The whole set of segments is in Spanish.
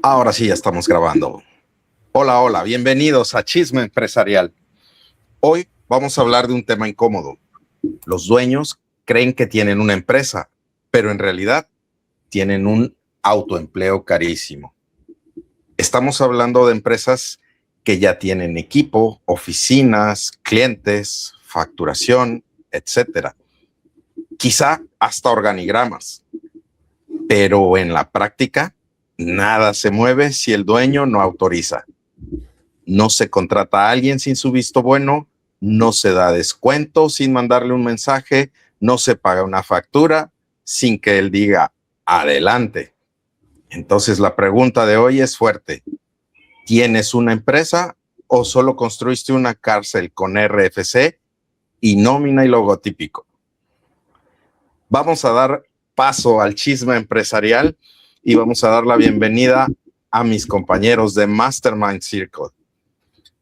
Ahora sí, ya estamos grabando. Hola, hola, bienvenidos a Chisme Empresarial. Hoy vamos a hablar de un tema incómodo. Los dueños creen que tienen una empresa, pero en realidad tienen un autoempleo carísimo. Estamos hablando de empresas que ya tienen equipo, oficinas, clientes, facturación, etcétera. Quizá hasta organigramas, pero en la práctica nada se mueve si el dueño no autoriza. No se contrata a alguien sin su visto bueno, no se da descuento sin mandarle un mensaje, no se paga una factura sin que él diga adelante. Entonces la pregunta de hoy es fuerte. ¿Tienes una empresa o solo construiste una cárcel con RFC y nómina y logotípico? Vamos a dar paso al chisme empresarial y vamos a dar la bienvenida a mis compañeros de Mastermind Circle.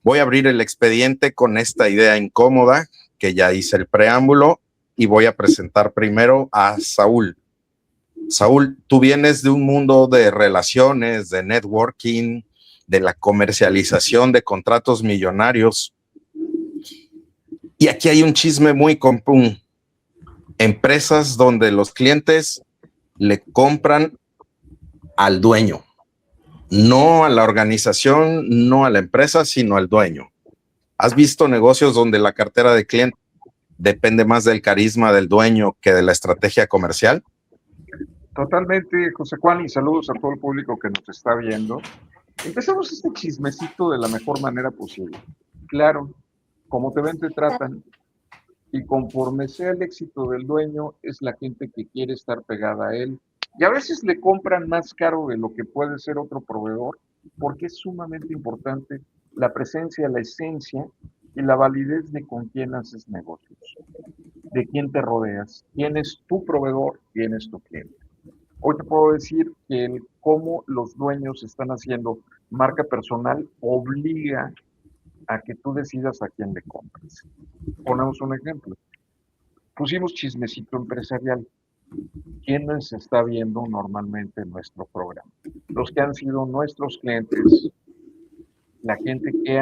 Voy a abrir el expediente con esta idea incómoda que ya hice el preámbulo y voy a presentar primero a Saúl. Saúl, tú vienes de un mundo de relaciones, de networking, de la comercialización de contratos millonarios. Y aquí hay un chisme muy común. Empresas donde los clientes le compran al dueño. No a la organización, no a la empresa, sino al dueño. ¿Has visto negocios donde la cartera de cliente depende más del carisma del dueño que de la estrategia comercial? Totalmente, José Juan, y saludos a todo el público que nos está viendo. Empezamos este chismecito de la mejor manera posible. Claro, como te ven, te tratan, y conforme sea el éxito del dueño, es la gente que quiere estar pegada a él. Y a veces le compran más caro de lo que puede ser otro proveedor, porque es sumamente importante la presencia, la esencia y la validez de con quién haces negocios, de quién te rodeas, quién es tu proveedor, quién es tu cliente. Hoy te puedo decir que el cómo los dueños están haciendo marca personal obliga a que tú decidas a quién le compras. Ponemos un ejemplo. Pusimos chismecito empresarial. ¿Quién nos está viendo normalmente en nuestro programa? Los que han sido nuestros clientes, la gente que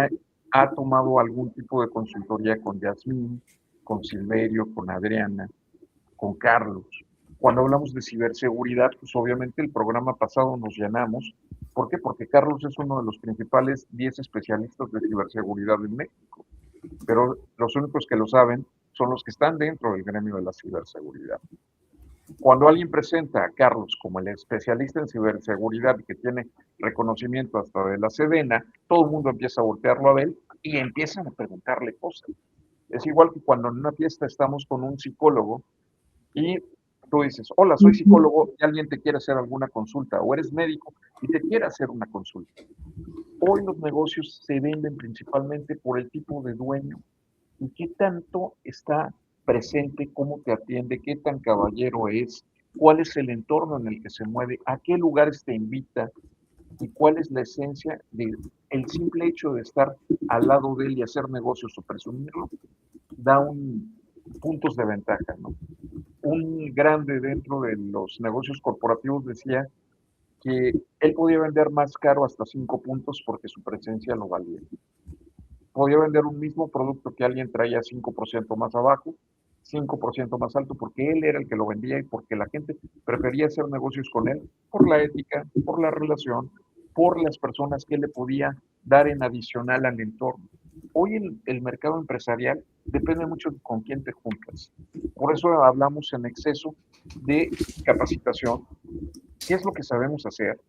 ha tomado algún tipo de consultoría con Yasmín, con Silverio, con Adriana, con Carlos. Cuando hablamos de ciberseguridad, pues obviamente el programa pasado nos llenamos. ¿Por qué? Porque Carlos es uno de los principales 10 especialistas de ciberseguridad en México. Pero los únicos que lo saben son los que están dentro del gremio de la ciberseguridad. Cuando alguien presenta a Carlos como el especialista en ciberseguridad que tiene reconocimiento hasta de la Sedena, todo el mundo empieza a voltearlo a ver y empiezan a preguntarle cosas. Es igual que cuando en una fiesta estamos con un psicólogo y tú dices, hola, soy psicólogo y alguien te quiere hacer alguna consulta, o eres médico y te quiere hacer una consulta. Hoy los negocios se venden principalmente por el tipo de dueño y qué tanto está presente, cómo te atiende, qué tan caballero es, cuál es el entorno en el que se mueve, a qué lugares te invita y cuál es la esencia del simple hecho de estar al lado de él y hacer negocios o presumirlo, da puntos de ventaja, ¿no? Un grande dentro de los negocios corporativos decía que él podía vender más caro hasta 5 puntos porque su presencia lo valía. Podía vender un mismo producto que alguien traía 5% más abajo, 5% más alto, porque él era el que lo vendía y porque la gente prefería hacer negocios con él por la ética, por la relación, por las personas que él le podía dar en adicional al entorno. Hoy el mercado empresarial depende mucho de con quién te juntas. Por eso hablamos en exceso de capacitación, qué es lo que sabemos hacer,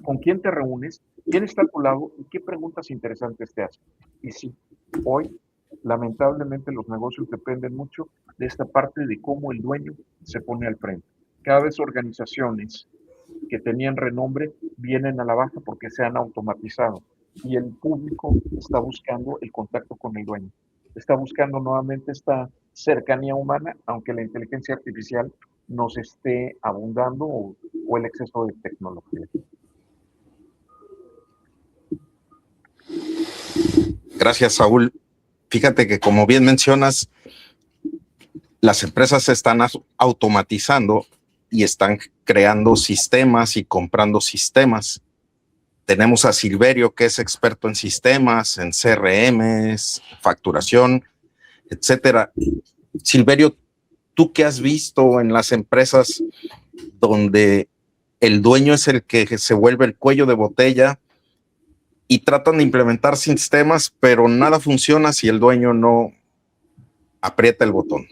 con quién te reúnes, quién está a tu lado y qué preguntas interesantes te hacen. Y sí, hoy lamentablemente los negocios dependen mucho de esta parte de cómo el dueño se pone al frente. Cada vez organizaciones que tenían renombre vienen a la baja porque se han automatizado y el público está buscando el contacto con el dueño. Está buscando nuevamente esta cercanía humana, aunque la inteligencia artificial nos esté abundando o el exceso de tecnología. Gracias, Saúl. Fíjate que, como bien mencionas, las empresas se están automatizando y están creando sistemas y comprando sistemas. Tenemos a Silverio, que es experto en sistemas, en CRMs, facturación, etcétera. Silverio, ¿tú qué has visto en las empresas donde el dueño es el que se vuelve el cuello de botella y tratan de implementar sistemas, pero nada funciona si el dueño no aprieta el botón?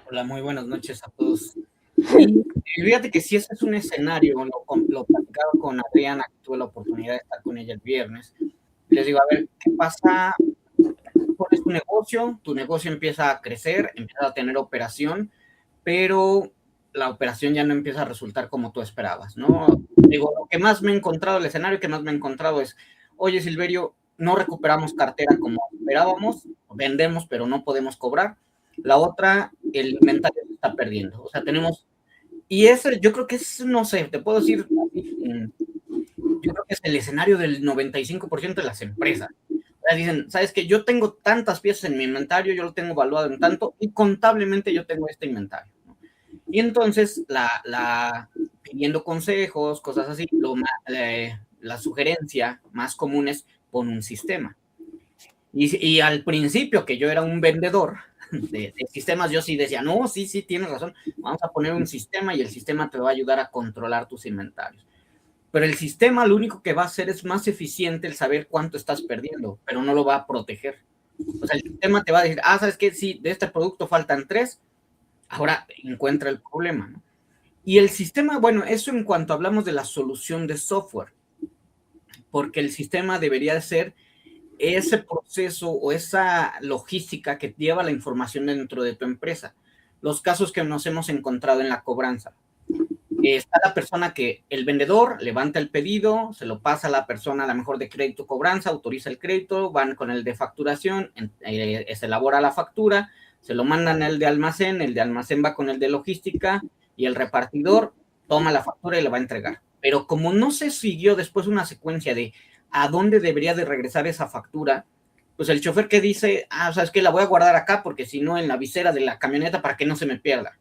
Hola, muy buenas noches a todos. Y fíjate que si ese es un escenario, lo platicaba con Adriana, que tuve la oportunidad de estar con ella el viernes. Les digo, a ver, ¿qué pasa? Pones tu negocio empieza a crecer, empieza a tener operación, pero la operación ya no empieza a resultar como tú esperabas, ¿no? Digo, lo que más me he encontrado, el escenario que más me he encontrado es, oye, Silverio, no recuperamos cartera como esperábamos, vendemos, pero no podemos cobrar. La otra, el inventario se está perdiendo. O sea, tenemos, y eso yo creo que es, no sé, te puedo decir, yo creo que es el escenario del 95% de las empresas. O sea, dicen, ¿sabes qué? Yo tengo tantas piezas en mi inventario, yo lo tengo evaluado en tanto, y contablemente yo tengo este inventario, ¿no? Y entonces, pidiendo consejos, cosas así, la sugerencia más común es pon un sistema. Y al principio, que yo era un vendedor de sistemas, yo sí decía, no, sí, tienes razón, vamos a poner un sistema y el sistema te va a ayudar a controlar tus inventarios. Pero el sistema lo único que va a hacer es más eficiente el saber cuánto estás perdiendo, pero no lo va a proteger. O sea, el sistema te va a decir, ¿sabes qué? Sí, de este producto faltan 3, ahora encuentra el problema, ¿no? Y el sistema, bueno, eso en cuanto hablamos de la solución de software, porque el sistema debería ser ese proceso o esa logística que lleva la información dentro de tu empresa. Los casos que nos hemos encontrado en la cobranza. Está la persona que el vendedor levanta el pedido, se lo pasa a la persona a la mejor de crédito cobranza, autoriza el crédito, van con el de facturación, se elabora la factura, se lo mandan al de almacén, el de almacén va con el de logística y el repartidor toma la factura y la va a entregar. Pero como no se siguió después una secuencia de a dónde debería de regresar esa factura, pues el chofer que dice, ¿sabes qué? La voy a guardar acá porque si no en la visera de la camioneta para que no se me pierda.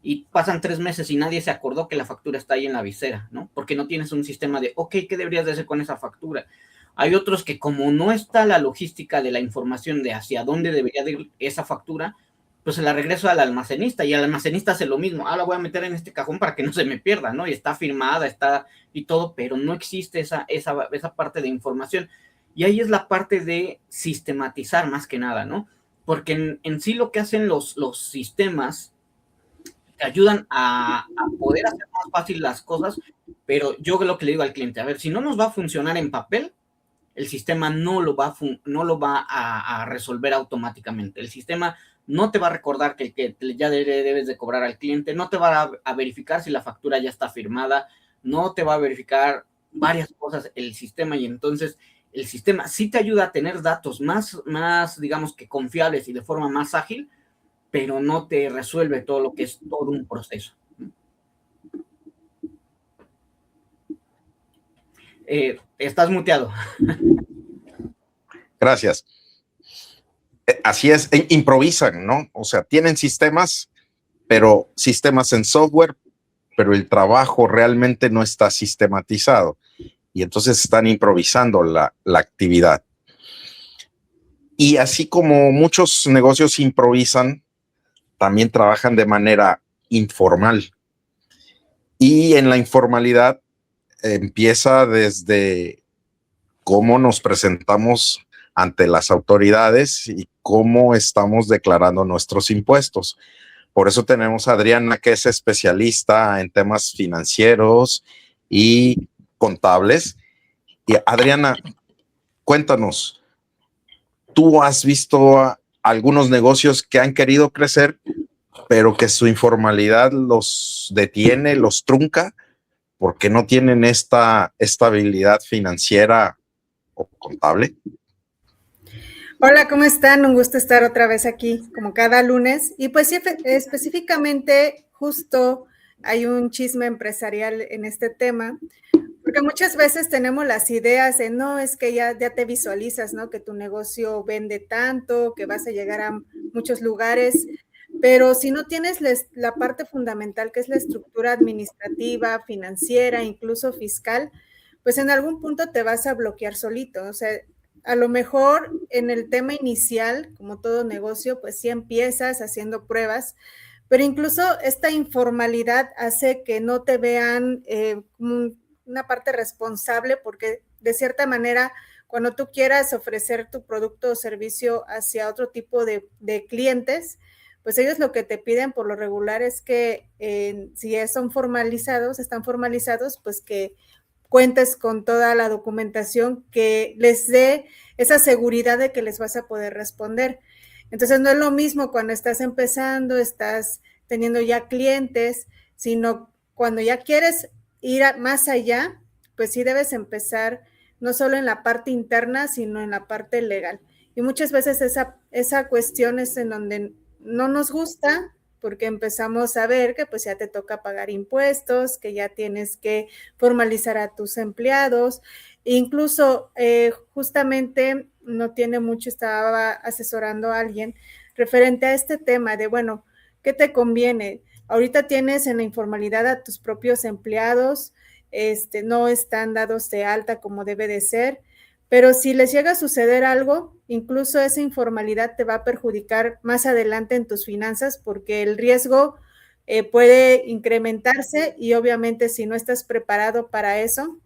Y pasan 3 meses y nadie se acordó que la factura está ahí en la visera, ¿no? Porque no tienes un sistema de, ok, ¿qué deberías de hacer con esa factura? Hay otros que como no está la logística de la información de hacia dónde debería de ir esa factura, pues se la regreso al almacenista y el almacenista hace lo mismo. La voy a meter en este cajón para que no se me pierda, ¿no? Y está firmada, está y todo, pero no existe esa parte de información. Y ahí es la parte de sistematizar más que nada, ¿no? Porque en sí lo que hacen los sistemas te ayudan a poder hacer más fácil las cosas, pero yo lo que le digo al cliente, a ver, si no nos va a funcionar en papel, el sistema no lo va a resolver automáticamente. El sistema no te va a recordar que ya debes de cobrar al cliente, no te va a verificar si la factura ya está firmada, no te va a verificar varias cosas el sistema, y entonces el sistema sí te ayuda a tener datos más digamos que confiables y de forma más ágil, pero no te resuelve todo lo que es todo un proceso. Estás muteado. Gracias. Así es, improvisan, ¿no? O sea, tienen sistemas, pero sistemas en software, pero el trabajo realmente no está sistematizado. Y entonces están improvisando la actividad. Y así como muchos negocios improvisan, también trabajan de manera informal. Y en la informalidad empieza desde cómo nos presentamos ante las autoridades y cómo estamos declarando nuestros impuestos. Por eso tenemos a Adriana, que es especialista en temas financieros y contables. Y Adriana, cuéntanos, ¿tú has visto a algunos negocios que han querido crecer, pero que su informalidad los detiene, los trunca, porque no tienen esta estabilidad financiera o contable? Hola, ¿cómo están? Un gusto estar otra vez aquí, como cada lunes. Y pues sí, específicamente, justo hay un chisme empresarial en este tema, porque muchas veces tenemos las ideas de, no, es que ya te visualizas, ¿no? Que tu negocio vende tanto, que vas a llegar a muchos lugares, pero si no tienes la parte fundamental, que es la estructura administrativa, financiera, incluso fiscal, pues en algún punto te vas a bloquear solito. O sea, a lo mejor en el tema inicial, como todo negocio, pues sí empiezas haciendo pruebas, pero incluso esta informalidad hace que no te vean como una parte responsable, porque de cierta manera, cuando tú quieras ofrecer tu producto o servicio hacia otro tipo de clientes, pues ellos lo que te piden por lo regular es que si están formalizados, pues que cuentes con toda la documentación que les dé esa seguridad de que les vas a poder responder. Entonces no es lo mismo cuando estás empezando, estás teniendo ya clientes, sino cuando ya quieres ir más allá, pues sí debes empezar no solo en la parte interna, sino en la parte legal. Y muchas veces esa cuestión es en donde no nos gusta, porque empezamos a ver que pues ya te toca pagar impuestos, que ya tienes que formalizar a tus empleados. Incluso justamente no tiene mucho, estaba asesorando a alguien referente a este tema de, bueno, ¿qué te conviene? Ahorita tienes en la informalidad a tus propios empleados, no están dados de alta como debe de ser, pero si les llega a suceder algo, incluso esa informalidad te va a perjudicar más adelante en tus finanzas, porque el riesgo puede incrementarse y obviamente si no estás preparado para eso,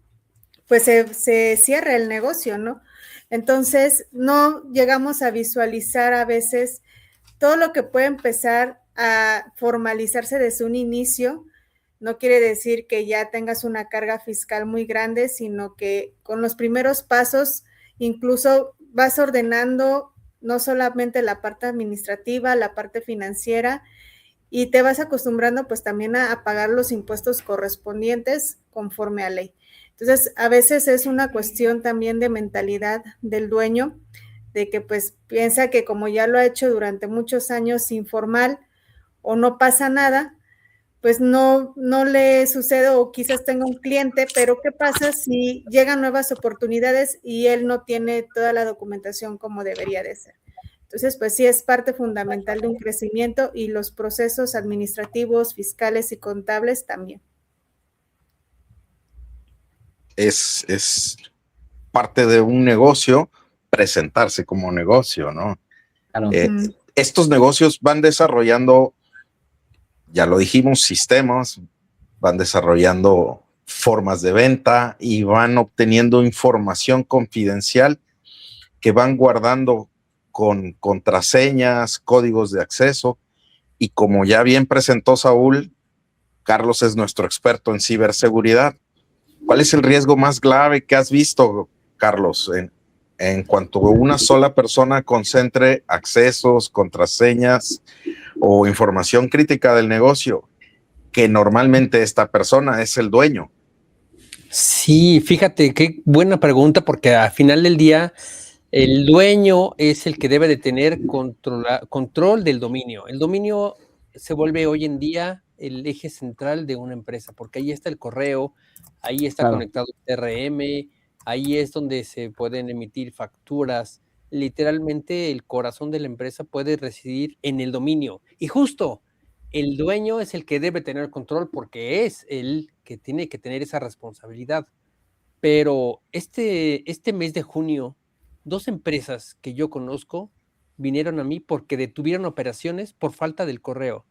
pues se cierra el negocio, ¿no? Entonces, no llegamos a visualizar a veces todo lo que puede empezar a formalizarse desde un inicio. No quiere decir que ya tengas una carga fiscal muy grande, sino que con los primeros pasos incluso vas ordenando no solamente la parte administrativa, la parte financiera, y te vas acostumbrando pues también a pagar los impuestos correspondientes conforme a ley. Entonces, a veces es una cuestión también de mentalidad del dueño, de que pues piensa que como ya lo ha hecho durante muchos años informal o no pasa nada, pues no le sucede o quizás tenga un cliente, pero ¿qué pasa si llegan nuevas oportunidades y él no tiene toda la documentación como debería de ser? Entonces, pues sí es parte fundamental de un crecimiento y los procesos administrativos, fiscales y contables también. Es parte de un negocio presentarse como negocio, ¿no? Claro. Estos negocios van desarrollando, ya lo dijimos, sistemas, van desarrollando formas de venta y van obteniendo información confidencial que van guardando con contraseñas, códigos de acceso, y como ya bien presentó Saúl, Carlos es nuestro experto en ciberseguridad. ¿Cuál es el riesgo más grave que has visto, Carlos, en cuanto una sola persona concentre accesos, contraseñas o información crítica del negocio, que normalmente esta persona es el dueño? Sí, fíjate, qué buena pregunta, porque al final del día el dueño es el que debe de tener control del dominio. El dominio se vuelve hoy en día el eje central de una empresa, porque ahí está el correo, ahí está conectado el CRM, ahí es donde se pueden emitir facturas. Literalmente el corazón de la empresa puede residir en el dominio. Y justo el dueño es el que debe tener control, porque es el que tiene que tener esa responsabilidad. Pero este mes de junio, 2 empresas que yo conozco vinieron a mí porque detuvieron operaciones por falta del correo.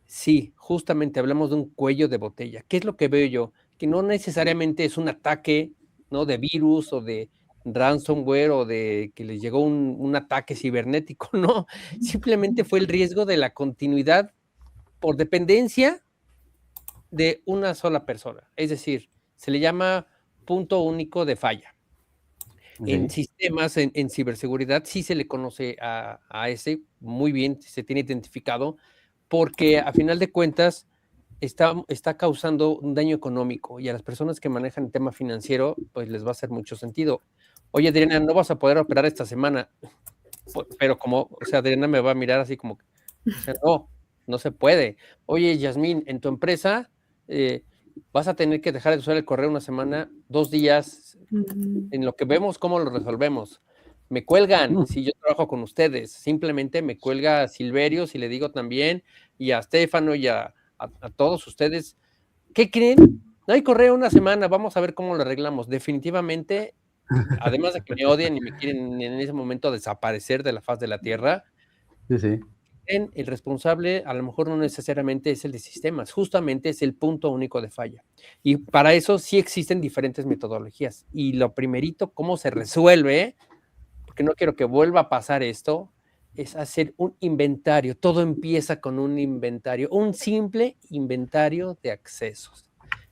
Sí, justamente hablamos de un cuello de botella. ¿Qué es lo que veo yo? Que no necesariamente es un ataque, ¿no?, de virus o de ransomware o de que les llegó un ataque cibernético, no. Simplemente fue el riesgo de la continuidad por dependencia de una sola persona. Es decir, se le llama punto único de falla. En sistemas, en ciberseguridad, sí se le conoce a ese, muy bien, se tiene identificado, porque a final de cuentas está causando un daño económico, y a las personas que manejan el tema financiero, pues les va a hacer mucho sentido. Oye, Adriana, no vas a poder operar esta semana, pero como, o sea, Adriana me va a mirar así como, o sea, no se puede. Oye, Yasmín, en tu empresa vas a tener que dejar de usar el correo una semana, 2 días, en lo que vemos cómo lo resolvemos. Me cuelgan, si yo trabajo con ustedes, simplemente me cuelga Silverio, si le digo también, y a Estefano y a todos ustedes. ¿Qué creen? no hay correo una semana, vamos a ver cómo lo arreglamos. Definitivamente, además de que me odian y me quieren en ese momento desaparecer de la faz de la tierra, Sí. el responsable a lo mejor no necesariamente es el de sistemas, justamente es el punto único de falla. Y para eso sí existen diferentes metodologías. Y lo primerito, cómo se resuelve, porque no quiero que vuelva a pasar esto, es hacer un inventario. Todo empieza con un inventario, un simple inventario de accesos.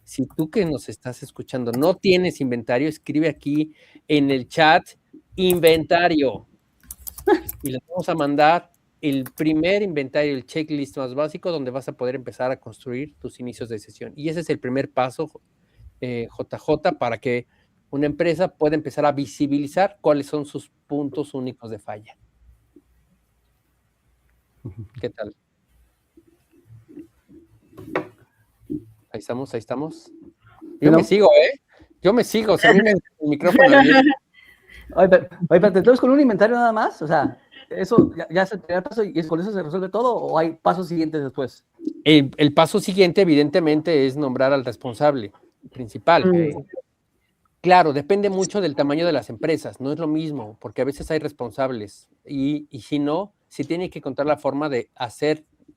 Si tú que nos estás escuchando no tienes inventario, escribe aquí en el chat inventario y les vamos a mandar el primer inventario, el checklist más básico, donde vas a poder empezar a construir tus inicios de sesión. Y ese es el primer paso, JJ, para que una empresa pueda empezar a visibilizar cuáles son sus puntos únicos de falla. ¿Qué tal? Ahí estamos, ahí estamos. Yo me sigo, Yo me sigo, se viene el micrófono. Oye, pero ¿te tenemos con un inventario nada más? O sea, ¿eso ya es el primer paso y con eso se resuelve todo o hay pasos siguientes después? El paso siguiente, evidentemente, es nombrar al responsable principal. Claro, depende mucho del tamaño de las empresas, no es lo mismo, porque a veces hay responsables y si no, se tiene que encontrar la forma de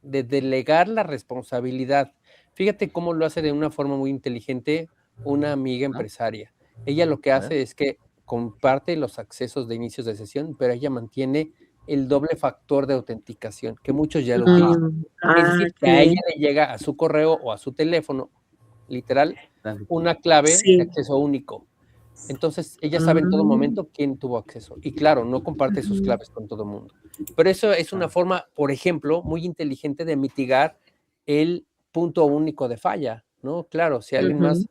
delegar la responsabilidad. Fíjate cómo lo hace de una forma muy inteligente una amiga empresaria. Ella lo que hace es que comparte los accesos de inicios de sesión, pero ella mantiene el doble factor de autenticación, que muchos ya lo utilizan. Es decir, que a ella le llega a su correo o a su teléfono, literal, una clave de acceso único. Entonces, ella sabe en todo momento quién tuvo acceso. Y claro, no comparte sus claves con todo el mundo. Pero eso es una forma, por ejemplo, muy inteligente de mitigar el punto único de falla, ¿no? Claro, si alguien más,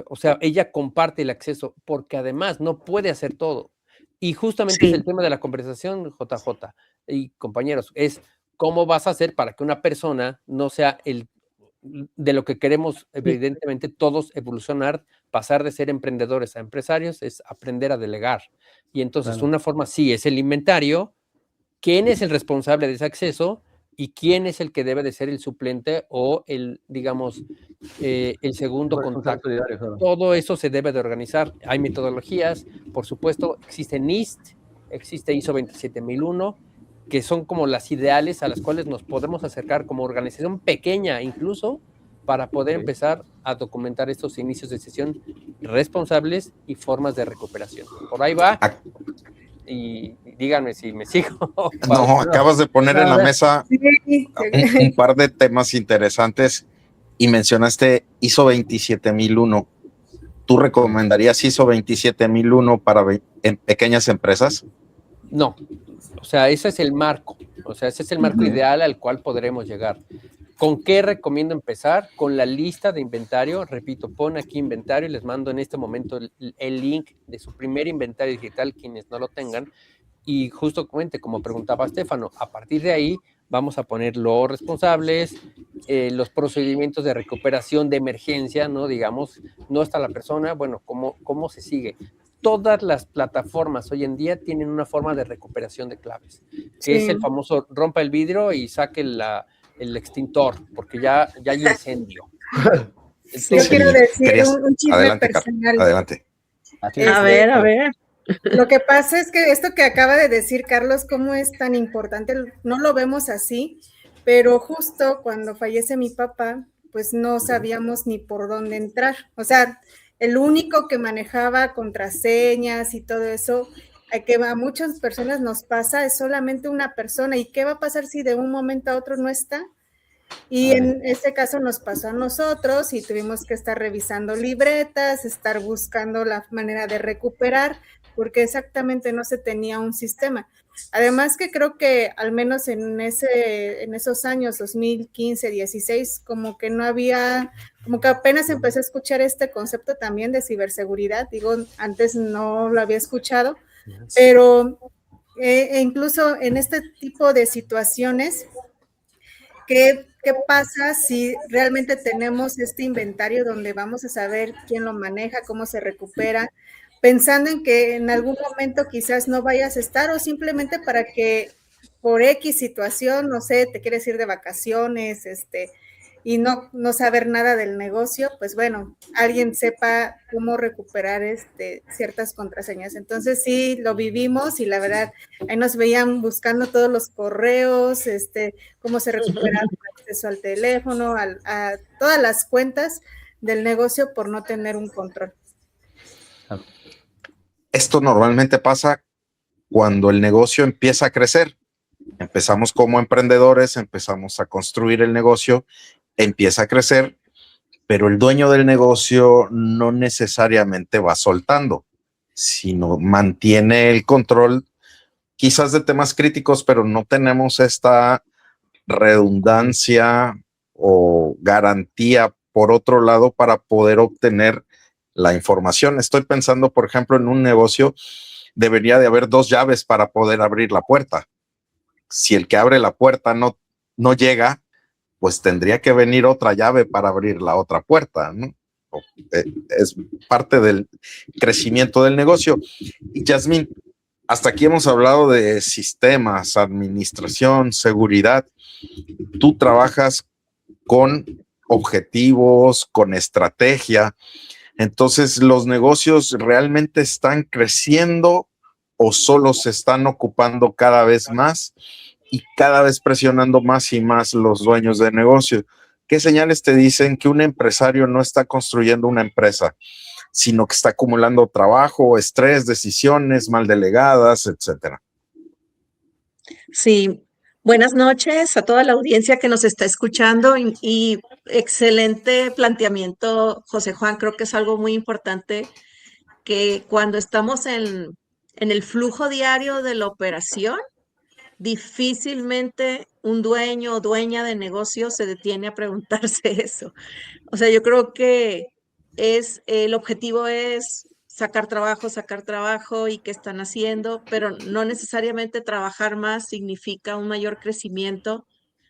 o sea, ella comparte el acceso porque además no puede hacer todo. Y justamente es el tema de la conversación, JJ y compañeros, es cómo vas a hacer para que una persona no sea de lo que queremos, evidentemente, todos evolucionar, pasar de ser emprendedores a empresarios, es aprender a delegar. Y entonces una forma sí es el inventario, quién es el responsable de ese acceso y quién es el que debe de ser el suplente o el, digamos, el segundo contacto. Todo eso se debe de organizar. Hay metodologías, por supuesto, existe NIST, existe ISO 27001, que son como las ideales a las cuales nos podemos acercar como organización pequeña incluso para poder empezar a documentar estos inicios de sesión responsables y formas de recuperación. Por ahí va. Y díganme si me sigo. No, acabas de poner en la mesa un par de temas interesantes y mencionaste ISO 27001. ¿Tú recomendarías ISO 27001 para pequeñas empresas? No, o sea, ese es el marco. O sea, ese es el marco ideal al cual podremos llegar. ¿Con qué recomiendo empezar? Con la lista de inventario. Repito, pon aquí inventario y les mando en este momento el link de su primer inventario digital, quienes no lo tengan. Y justo como preguntaba Estefano, a partir de ahí vamos a poner los responsables, los procedimientos de recuperación de emergencia, ¿no? Digamos, no está la persona, bueno, ¿cómo se sigue? Todas las plataformas hoy en día tienen una forma de recuperación de claves, que es el famoso rompa el vidrio y saque el extintor, porque ya hay incendio. Entonces, yo quiero decir un chisme personal. Adelante. A ver. Lo que pasa es que esto que acaba de decir Carlos, cómo es tan importante, no lo vemos así, pero justo cuando fallece mi papá, pues no sabíamos ni por dónde entrar. O sea, el único que manejaba contraseñas y todo eso, que a muchas personas nos pasa, es solamente una persona. ¿Y qué va a pasar si de un momento a otro no está? Y en este caso nos pasó a nosotros y tuvimos que estar revisando libretas, estar buscando la manera de recuperar, porque exactamente no se tenía un sistema. Además que creo que al menos en esos años, 2015, 16, como que no había, como que apenas empecé a escuchar este concepto también de ciberseguridad. Digo, antes no lo había escuchado, pero incluso en este tipo de situaciones, ¿qué pasa si realmente tenemos este inventario donde vamos a saber quién lo maneja, cómo se recupera, pensando en que en algún momento quizás no vayas a estar o simplemente para que por X situación, no sé, te quieres ir de vacaciones, y no saber nada del negocio, pues bueno, alguien sepa cómo recuperar ciertas contraseñas. Entonces sí, lo vivimos y la verdad, ahí nos veían buscando todos los correos, cómo se recuperaba el acceso al teléfono, a todas las cuentas del negocio por no tener un control. Esto normalmente pasa cuando el negocio empieza a crecer. Empezamos como emprendedores, empezamos a construir el negocio, empieza a crecer, pero el dueño del negocio no necesariamente va soltando, sino mantiene el control quizás de temas críticos, pero no tenemos esta redundancia o garantía por otro lado para poder obtener la información. Estoy pensando, por ejemplo, en un negocio, debería de haber 2 llaves para poder abrir la puerta. Si el que abre la puerta no llega, pues tendría que venir otra llave para abrir la otra puerta, ¿no? Es parte del crecimiento del negocio. Y Yasmín, hasta aquí hemos hablado de sistemas, administración, seguridad. Tú trabajas con objetivos, con estrategia. Entonces, ¿los negocios realmente están creciendo o solo se están ocupando cada vez más y cada vez presionando más y más los dueños de negocio? ¿Qué señales te dicen que un empresario no está construyendo una empresa, sino que está acumulando trabajo, estrés, decisiones mal delegadas, etcétera? Sí, buenas noches a toda la audiencia que nos está escuchando y excelente planteamiento, José Juan. Creo que es algo muy importante que cuando estamos en el flujo diario de la operación, difícilmente un dueño o dueña de negocio se detiene a preguntarse eso. O sea, yo creo que el objetivo es sacar trabajo y qué están haciendo, pero no necesariamente trabajar más significa un mayor crecimiento.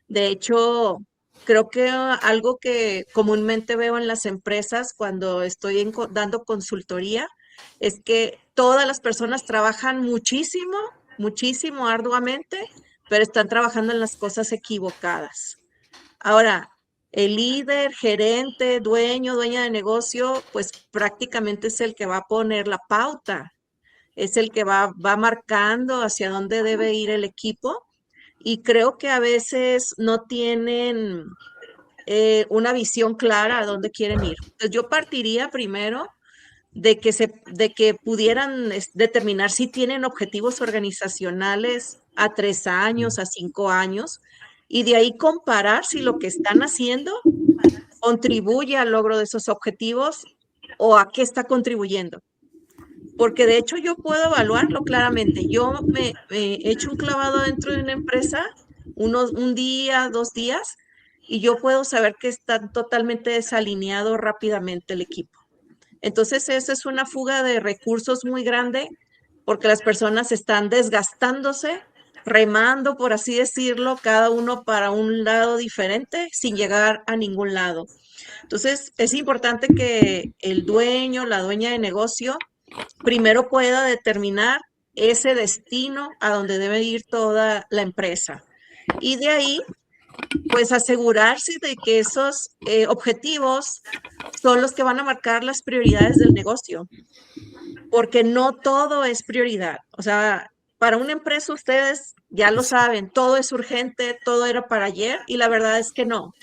De hecho, creo que algo que comúnmente veo en las empresas cuando estoy dando consultoría es que todas las personas trabajan muchísimo, muchísimo arduamente, pero están trabajando en las cosas equivocadas. Ahora, el líder, gerente, dueña de negocio, pues prácticamente es el que va a poner la pauta, es el que va marcando hacia dónde debe ir el equipo y creo que a veces no tienen una visión clara a dónde quieren ir. Entonces yo partiría primero de que pudieran determinar si tienen objetivos organizacionales a 3 años, a 5 años, y de ahí comparar si lo que están haciendo contribuye al logro de esos objetivos o a qué está contribuyendo. Porque de hecho yo puedo evaluarlo claramente. Yo me he hecho un clavado dentro de una empresa, un día, 2 días, y yo puedo saber que está totalmente desalineado rápidamente el equipo. Entonces, esa es una fuga de recursos muy grande porque las personas están desgastándose, remando, por así decirlo, cada uno para un lado diferente sin llegar a ningún lado. Entonces, es importante que el dueño, la dueña de negocio, primero pueda determinar ese destino a donde debe ir toda la empresa. Y de ahí, pues asegurarse de que esos objetivos son los que van a marcar las prioridades del negocio, porque no todo es prioridad. O sea, para una empresa ustedes ya lo saben, todo es urgente, todo era para ayer y la verdad es que no.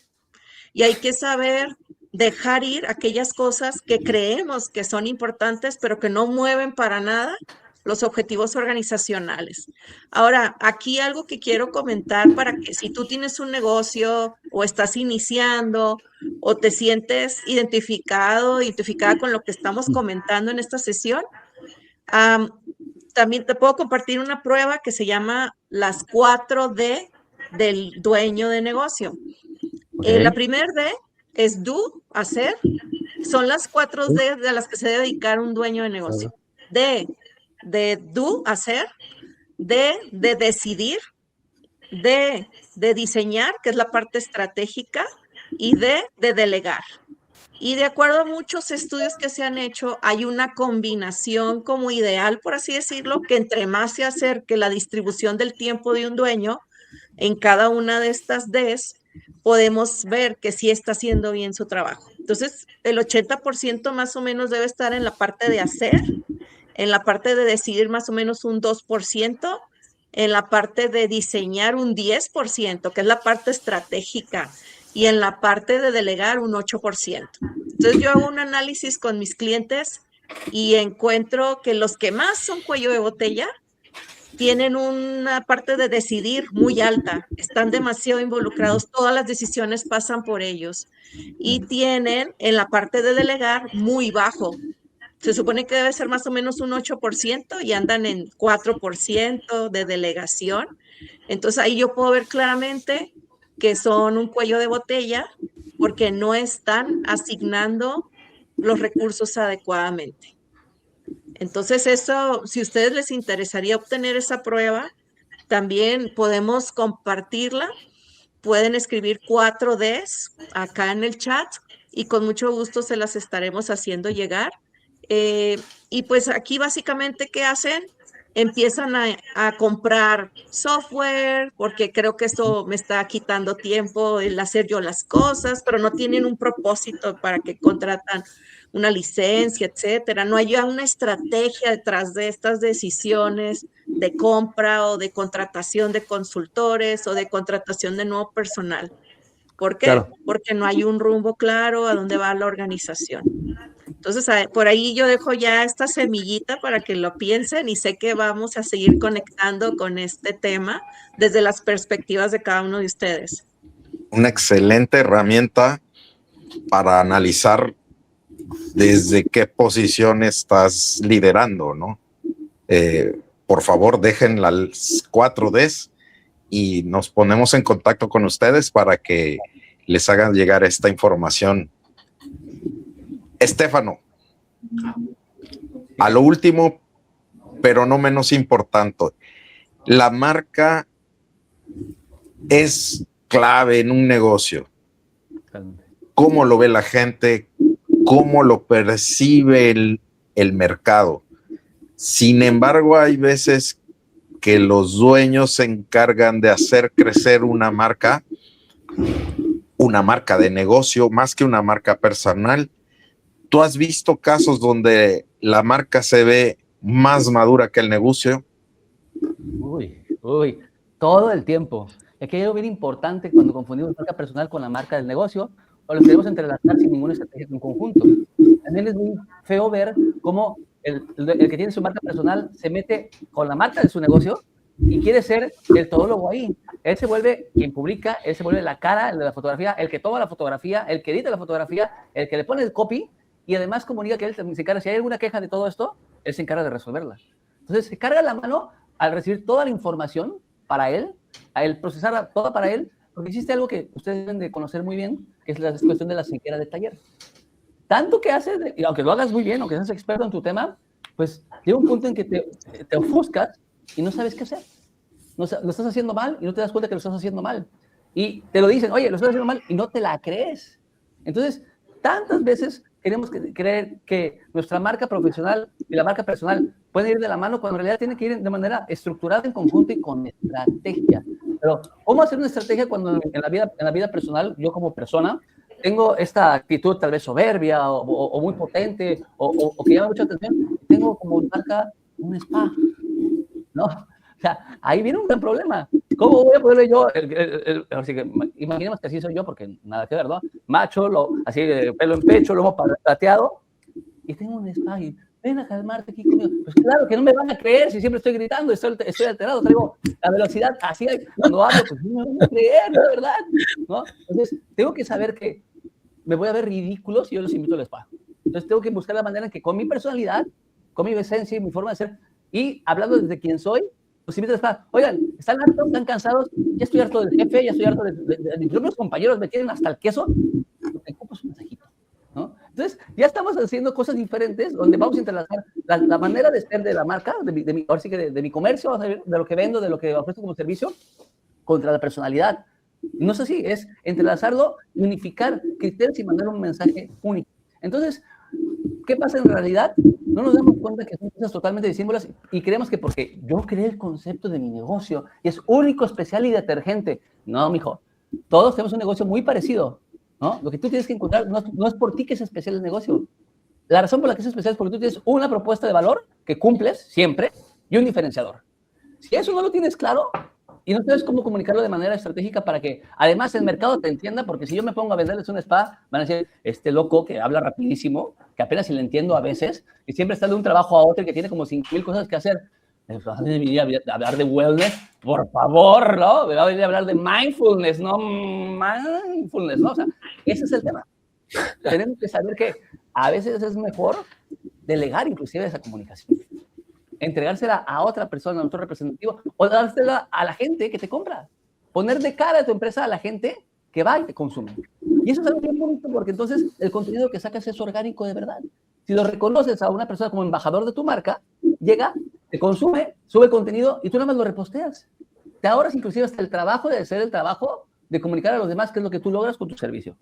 Y hay que saber dejar ir aquellas cosas que creemos que son importantes, pero que no mueven para nada los objetivos organizacionales. Ahora, aquí algo que quiero comentar para que si tú tienes un negocio o estás iniciando o te sientes identificada con lo que estamos comentando en esta sesión, también te puedo compartir una prueba que se llama las 4D del dueño de negocio. Okay. La primera D es do, hacer. Son las 4D de las que se debe dedicar un dueño de negocio. D de do, hacer. D de decidir. D de diseñar, que es la parte estratégica. Y D de delegar. Y de acuerdo a muchos estudios que se han hecho, hay una combinación como ideal, por así decirlo, que entre más se acerque la distribución del tiempo de un dueño en cada una de estas Ds, podemos ver que sí está haciendo bien su trabajo. Entonces, el 80% más o menos debe estar en la parte de hacer, en la parte de decidir más o menos un 2%, en la parte de diseñar un 10%, que es la parte estratégica, y en la parte de delegar un 8%. Entonces yo hago un análisis con mis clientes y encuentro que los que más son cuello de botella tienen una parte de decidir muy alta, están demasiado involucrados, todas las decisiones pasan por ellos y tienen en la parte de delegar muy bajo. Se supone que debe ser más o menos un 8% y andan en 4% de delegación. Entonces ahí yo puedo ver claramente que son un cuello de botella porque no están asignando los recursos adecuadamente. Entonces eso, si a ustedes les interesaría obtener esa prueba, también podemos compartirla. Pueden escribir 4Ds acá en el chat y con mucho gusto se las estaremos haciendo llegar. Y pues aquí básicamente, ¿qué hacen? Empiezan a comprar software, porque creo que esto me está quitando tiempo el hacer yo las cosas, pero no tienen un propósito para que contratan una licencia, etcétera. No hay ya una estrategia detrás de estas decisiones de compra o de contratación de consultores o de contratación de nuevo personal. ¿Por qué? Claro. Porque no hay un rumbo claro a dónde va la organización. Entonces, por ahí yo dejo ya esta semillita para que lo piensen y sé que vamos a seguir conectando con este tema desde las perspectivas de cada uno de ustedes. Una excelente herramienta para analizar desde qué posición estás liderando, ¿no? Por favor, dejen las 4Ds y nos ponemos en contacto con ustedes para que les hagan llegar esta información. Estefano, a lo último, pero no menos importante, la marca es clave en un negocio. ¿Cómo lo ve la gente? ¿Cómo lo percibe el mercado? Sin embargo, hay veces que los dueños se encargan de hacer crecer una marca de negocio, más que una marca personal. ¿Tú has visto casos donde la marca se ve más madura que el negocio? Uy, todo el tiempo. Aquí hay algo bien importante cuando confundimos marca personal con la marca del negocio, o lo queremos entrelazar sin ninguna estrategia en conjunto. También es muy feo ver cómo el que tiene su marca personal se mete con la marca de su negocio y quiere ser el todólogo ahí. Él se vuelve quien publica, él se vuelve la cara, el de la fotografía, el que toma la fotografía, el que edita la fotografía, el que le pone el copy y además comunica que él se encarga. Si hay alguna queja de todo esto, él se encarga de resolverla. Entonces se carga la mano al recibir toda la información para él, a él procesarla toda para él, porque existe algo que ustedes deben de conocer muy bien, que es la cuestión de la ceguera de taller. Tanto que haces, y aunque lo hagas muy bien, aunque seas experto en tu tema, pues llega un punto en que te ofuscas y no sabes qué hacer. Lo estás haciendo mal y no te das cuenta que lo estás haciendo mal. Y te lo dicen, oye, lo estás haciendo mal y no te la crees. Entonces, tantas veces queremos creer que nuestra marca profesional y la marca personal pueden ir de la mano cuando en realidad tienen que ir de manera estructurada, en conjunto y con estrategia. Pero, ¿cómo hacer una estrategia cuando en la vida personal, yo como persona, tengo esta actitud tal vez soberbia o muy potente o que llama mucha atención? Tengo como marca un spa, ¿no? O sea, ahí viene un gran problema. ¿Cómo voy a poderle yo? Así que imaginemos que así soy yo, porque nada que ver, ¿no? Macho, así pelo en pecho, lomo plateado, y tengo un spa y ven a calmarte aquí conmigo. Pues claro que no me van a creer si siempre estoy gritando, estoy alterado, traigo la velocidad así, cuando hablo, pues no me van a creer, ¿no? ¿Verdad? ¿No? Entonces, tengo que saber que me voy a ver ridículo si yo los invito al spa. Entonces, tengo que buscar la manera en que con mi personalidad, con mi esencia y mi forma de ser, y hablando desde quién soy, los invito al spa. Oigan, ¿están hartos? ¿Están cansados? Ya estoy harto del jefe, ya estoy harto de mis propios compañeros, me tienen hasta el queso. Te compras un masajito, ¿no? Entonces, ya estamos haciendo cosas diferentes donde vamos a entrelazar la manera de ser de la marca, ahora sí que de mi comercio, de lo que vendo, de lo que ofrezco como servicio, contra la personalidad. No es así, es entrelazarlo, unificar criterios y mandar un mensaje único. Entonces, ¿qué pasa en realidad? No nos damos cuenta que son cosas totalmente disímbolas y creemos que porque yo creé el concepto de mi negocio y es único, especial y detergente. No, mijo, Todos tenemos un negocio muy parecido, ¿no? Lo que tú tienes que encontrar no es por ti que es especial el negocio. La razón por la que es especial es porque tú tienes una propuesta de valor que cumples siempre y un diferenciador. Si eso no lo tienes claro y no sabes cómo comunicarlo de manera estratégica para que además el mercado te entienda, porque si yo me pongo a venderles un spa, van a decir, este loco que habla rapidísimo, que apenas si le entiendo a veces, y siempre está de un trabajo a otro y que tiene como 5,000 cosas que hacer. Me va a venir a hablar de wellness, por favor, ¿no? Me va a venir a hablar de mindfulness, ¿no? Mindfulness, ¿no? O sea, ese es el tema. Tenemos que saber que a veces es mejor delegar inclusive esa comunicación. Entregársela a otra persona, a otro representativo, o dársela a la gente que te compra. Poner de cara a tu empresa a la gente que va y te consume. Y eso es algo bien bonito porque entonces el contenido que sacas es orgánico de verdad. Si lo reconoces a una persona como embajador de tu marca, llega, te consume, sube contenido y tú nada más lo reposteas. Te ahorras inclusive hasta el trabajo de hacer el trabajo de comunicar a los demás qué es lo que tú logras con tu servicio.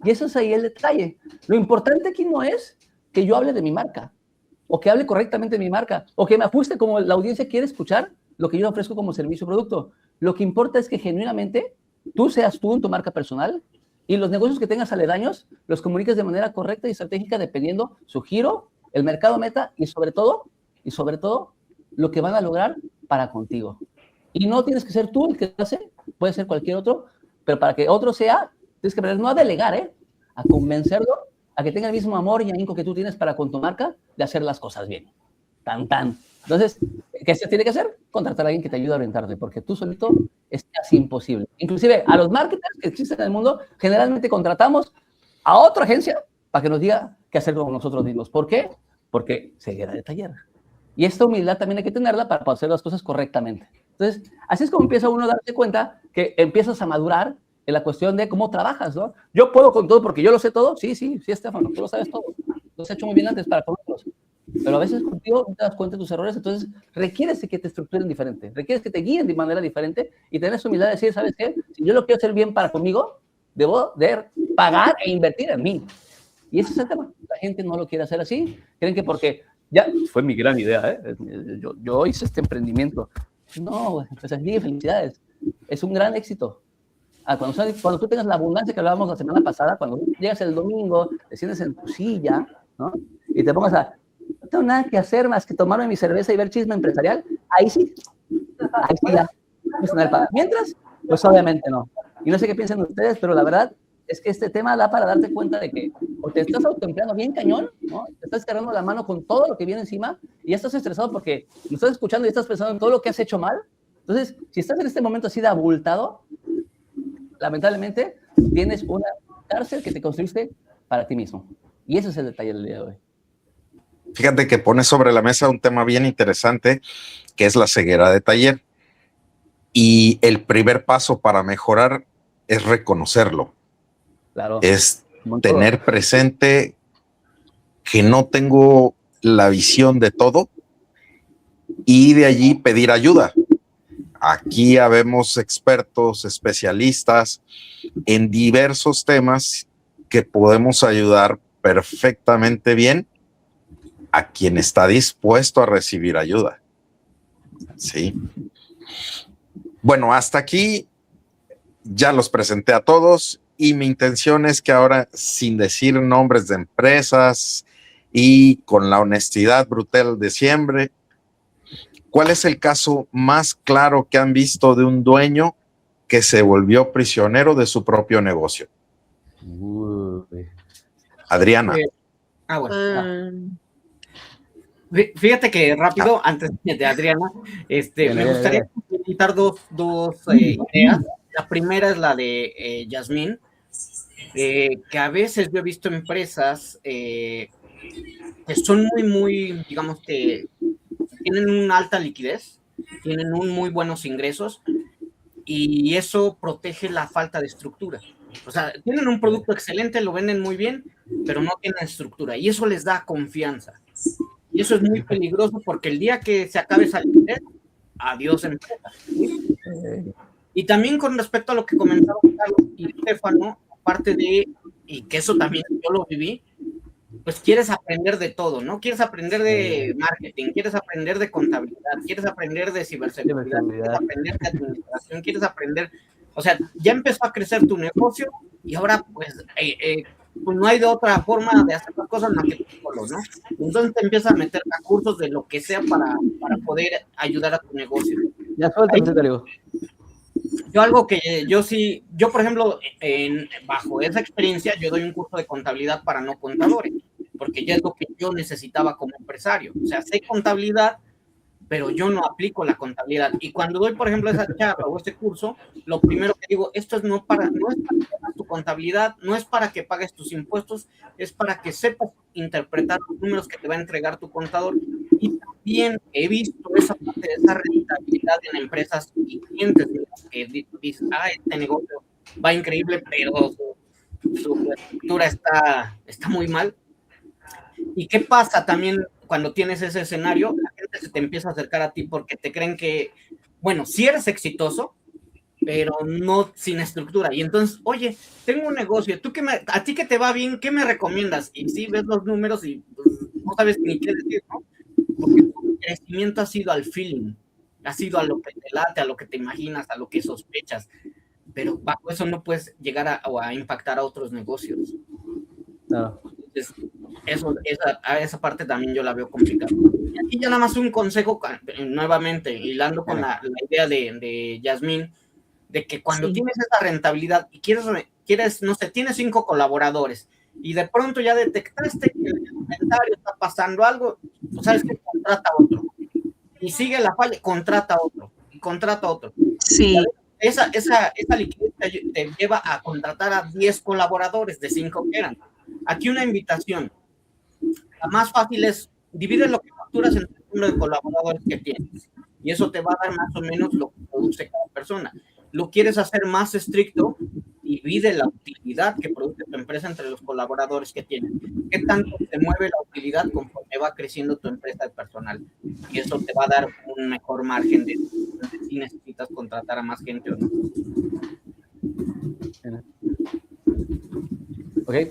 Y eso es ahí el detalle. Lo importante aquí no es que yo hable de mi marca, o que hable correctamente de mi marca, o que me ajuste como la audiencia quiere escuchar lo que yo ofrezco como servicio o producto. Lo que importa es que genuinamente tú seas tú en tu marca personal y los negocios que tengas aledaños los comuniques de manera correcta y estratégica dependiendo su giro, el mercado meta y sobre todo, lo que van a lograr para contigo. Y no tienes que ser tú el que lo hace, puede ser cualquier otro, pero para que otro sea, tienes que aprender no a delegar, a convencerlo a que tenga el mismo amor y ahínco que tú tienes para con tu marca de hacer las cosas bien. Tan, tan. Entonces, ¿qué se tiene que hacer? Contratar a alguien que te ayude a orientarte, porque tú solito es casi imposible. Inclusive a los marketers que existen en el mundo, generalmente contratamos a otra agencia para que nos diga qué hacer con nosotros mismos. ¿Por qué? Porque ceguera de taller. Y esta humildad también hay que tenerla para hacer las cosas correctamente. Entonces, así es como empieza uno a darse cuenta que empiezas a madurar en la cuestión de cómo trabajas, ¿no? Yo puedo con todo porque yo lo sé todo. Sí, Estefano, tú lo sabes todo. Lo has hecho muy bien antes para conocerlos. Pero a veces contigo no te das cuenta de tus errores, entonces requieres que te estructuren diferente, requieres que te guíen de manera diferente y tener esa humildad de decir, ¿sabes qué? Si yo lo quiero hacer bien para conmigo, debo de pagar e invertir en mí. Y ese es el tema. La gente no lo quiere hacer así. Creen que porque ya fue mi gran idea, yo hice este emprendimiento. No, pues así, felicidades. Es un gran éxito. Cuando tú tengas la abundancia que hablábamos la semana pasada, cuando llegas el domingo, te sientes en tu silla, ¿no? Y te pongas a, no tengo nada que hacer más que tomarme mi cerveza y ver Chisme Empresarial, ahí sí ya. Mientras, pues obviamente no. Y no sé qué piensan ustedes, pero la verdad es que este tema da para darte cuenta de que o te estás autoempleando bien cañón, ¿no? Te estás cargando la mano con todo lo que viene encima y ya estás estresado porque lo estás escuchando y estás pensando en todo lo que has hecho mal. Entonces, si estás en este momento así de abultado, lamentablemente tienes una cárcel que te construiste para ti mismo. Y ese es el detalle del día de hoy. Fíjate que pone sobre la mesa un tema bien interesante, que es la ceguera de taller. Y el primer paso para mejorar es reconocerlo. Claro. Es tener presente que no tengo la visión de todo y de allí pedir ayuda. Aquí habemos expertos, especialistas en diversos temas que podemos ayudar perfectamente bien a quien está dispuesto a recibir ayuda. Sí. Bueno, hasta aquí ya los presenté a todos y mi intención es que ahora, sin decir nombres de empresas y con la honestidad brutal de siempre, ¿cuál es el caso más claro que han visto de un dueño que se volvió prisionero de su propio negocio? Adriana. Bueno. Fíjate que rápido, antes de Adriana, me gustaría comentar dos ideas. La primera es la de Yasmín, que a veces yo he visto empresas que son muy, digamos que tienen una alta liquidez, tienen muy buenos ingresos y eso protege la falta de estructura. O sea, tienen un producto excelente, lo venden muy bien, pero no tienen estructura y eso les da confianza. Y eso es muy peligroso porque el día que se acabe esa liquidez, adiós empresa. Y también con respecto a lo que comentaron Carlos y Estefano, aparte de, y que eso también yo lo viví, pues quieres aprender de todo, ¿no? Quieres aprender de marketing, quieres aprender de contabilidad, quieres aprender de ciberseguridad, quieres aprender de administración, quieres aprender O sea, ya empezó a crecer tu negocio y ahora pues no hay de otra forma de hacer las cosas más que tú solo, ¿no? Entonces te empiezas a meter a cursos de lo que sea para poder ayudar a tu negocio. Ya suelta, te digo. Yo algo que yo por ejemplo, bajo esa experiencia, yo doy un curso de contabilidad para no contadores, porque ya es lo que yo necesitaba como empresario. O sea, sé contabilidad, pero yo no aplico la contabilidad. Y cuando doy, por ejemplo, esa charla o este curso, lo primero que digo, esto no es para que hagas tu contabilidad, no es para que pagues tus impuestos, es para que sepas interpretar los números que te va a entregar tu contador. Y también he visto esa parte de esa rentabilidad en empresas y clientes que dicen, este negocio va increíble, pero su estructura está muy mal. ¿Y qué pasa también cuando tienes ese escenario? La gente se te empieza a acercar a ti porque te creen que, bueno, sí eres exitoso, pero no sin estructura. Y entonces, oye, tengo un negocio, a ti que te va bien, ¿qué me recomiendas? Y sí ves los números y pues, no sabes ni qué decir, ¿no? Porque tu crecimiento ha sido al feeling, ha sido a lo que te late, a lo que te imaginas, a lo que sospechas. Pero bajo eso no puedes llegar a impactar a otros negocios. No. Entonces, esa parte también yo la veo complicada. Y aquí ya nada más un consejo, nuevamente, hilando con la idea de Yasmín, de que cuando tienes esa rentabilidad y quieres, no sé, tienes 5 colaboradores y de pronto ya detectaste que el inventario está pasando algo, pues sabes que contrata a otro. Y sigue la falla, contrata a otro. Y contrata a otro. Sí. Esa liquidez te lleva a contratar a 10 colaboradores de 5 que eran. Aquí una invitación. La más fácil es divide lo que facturas entre el número de colaboradores que tienes. Y eso te va a dar más o menos lo que produce cada persona. Lo quieres hacer más estricto, divide la utilidad que produce tu empresa entre los colaboradores que tienes. ¿Qué tanto se mueve la utilidad conforme va creciendo tu empresa de personal? Y eso te va a dar un mejor margen de si necesitas contratar a más gente o no. Okay.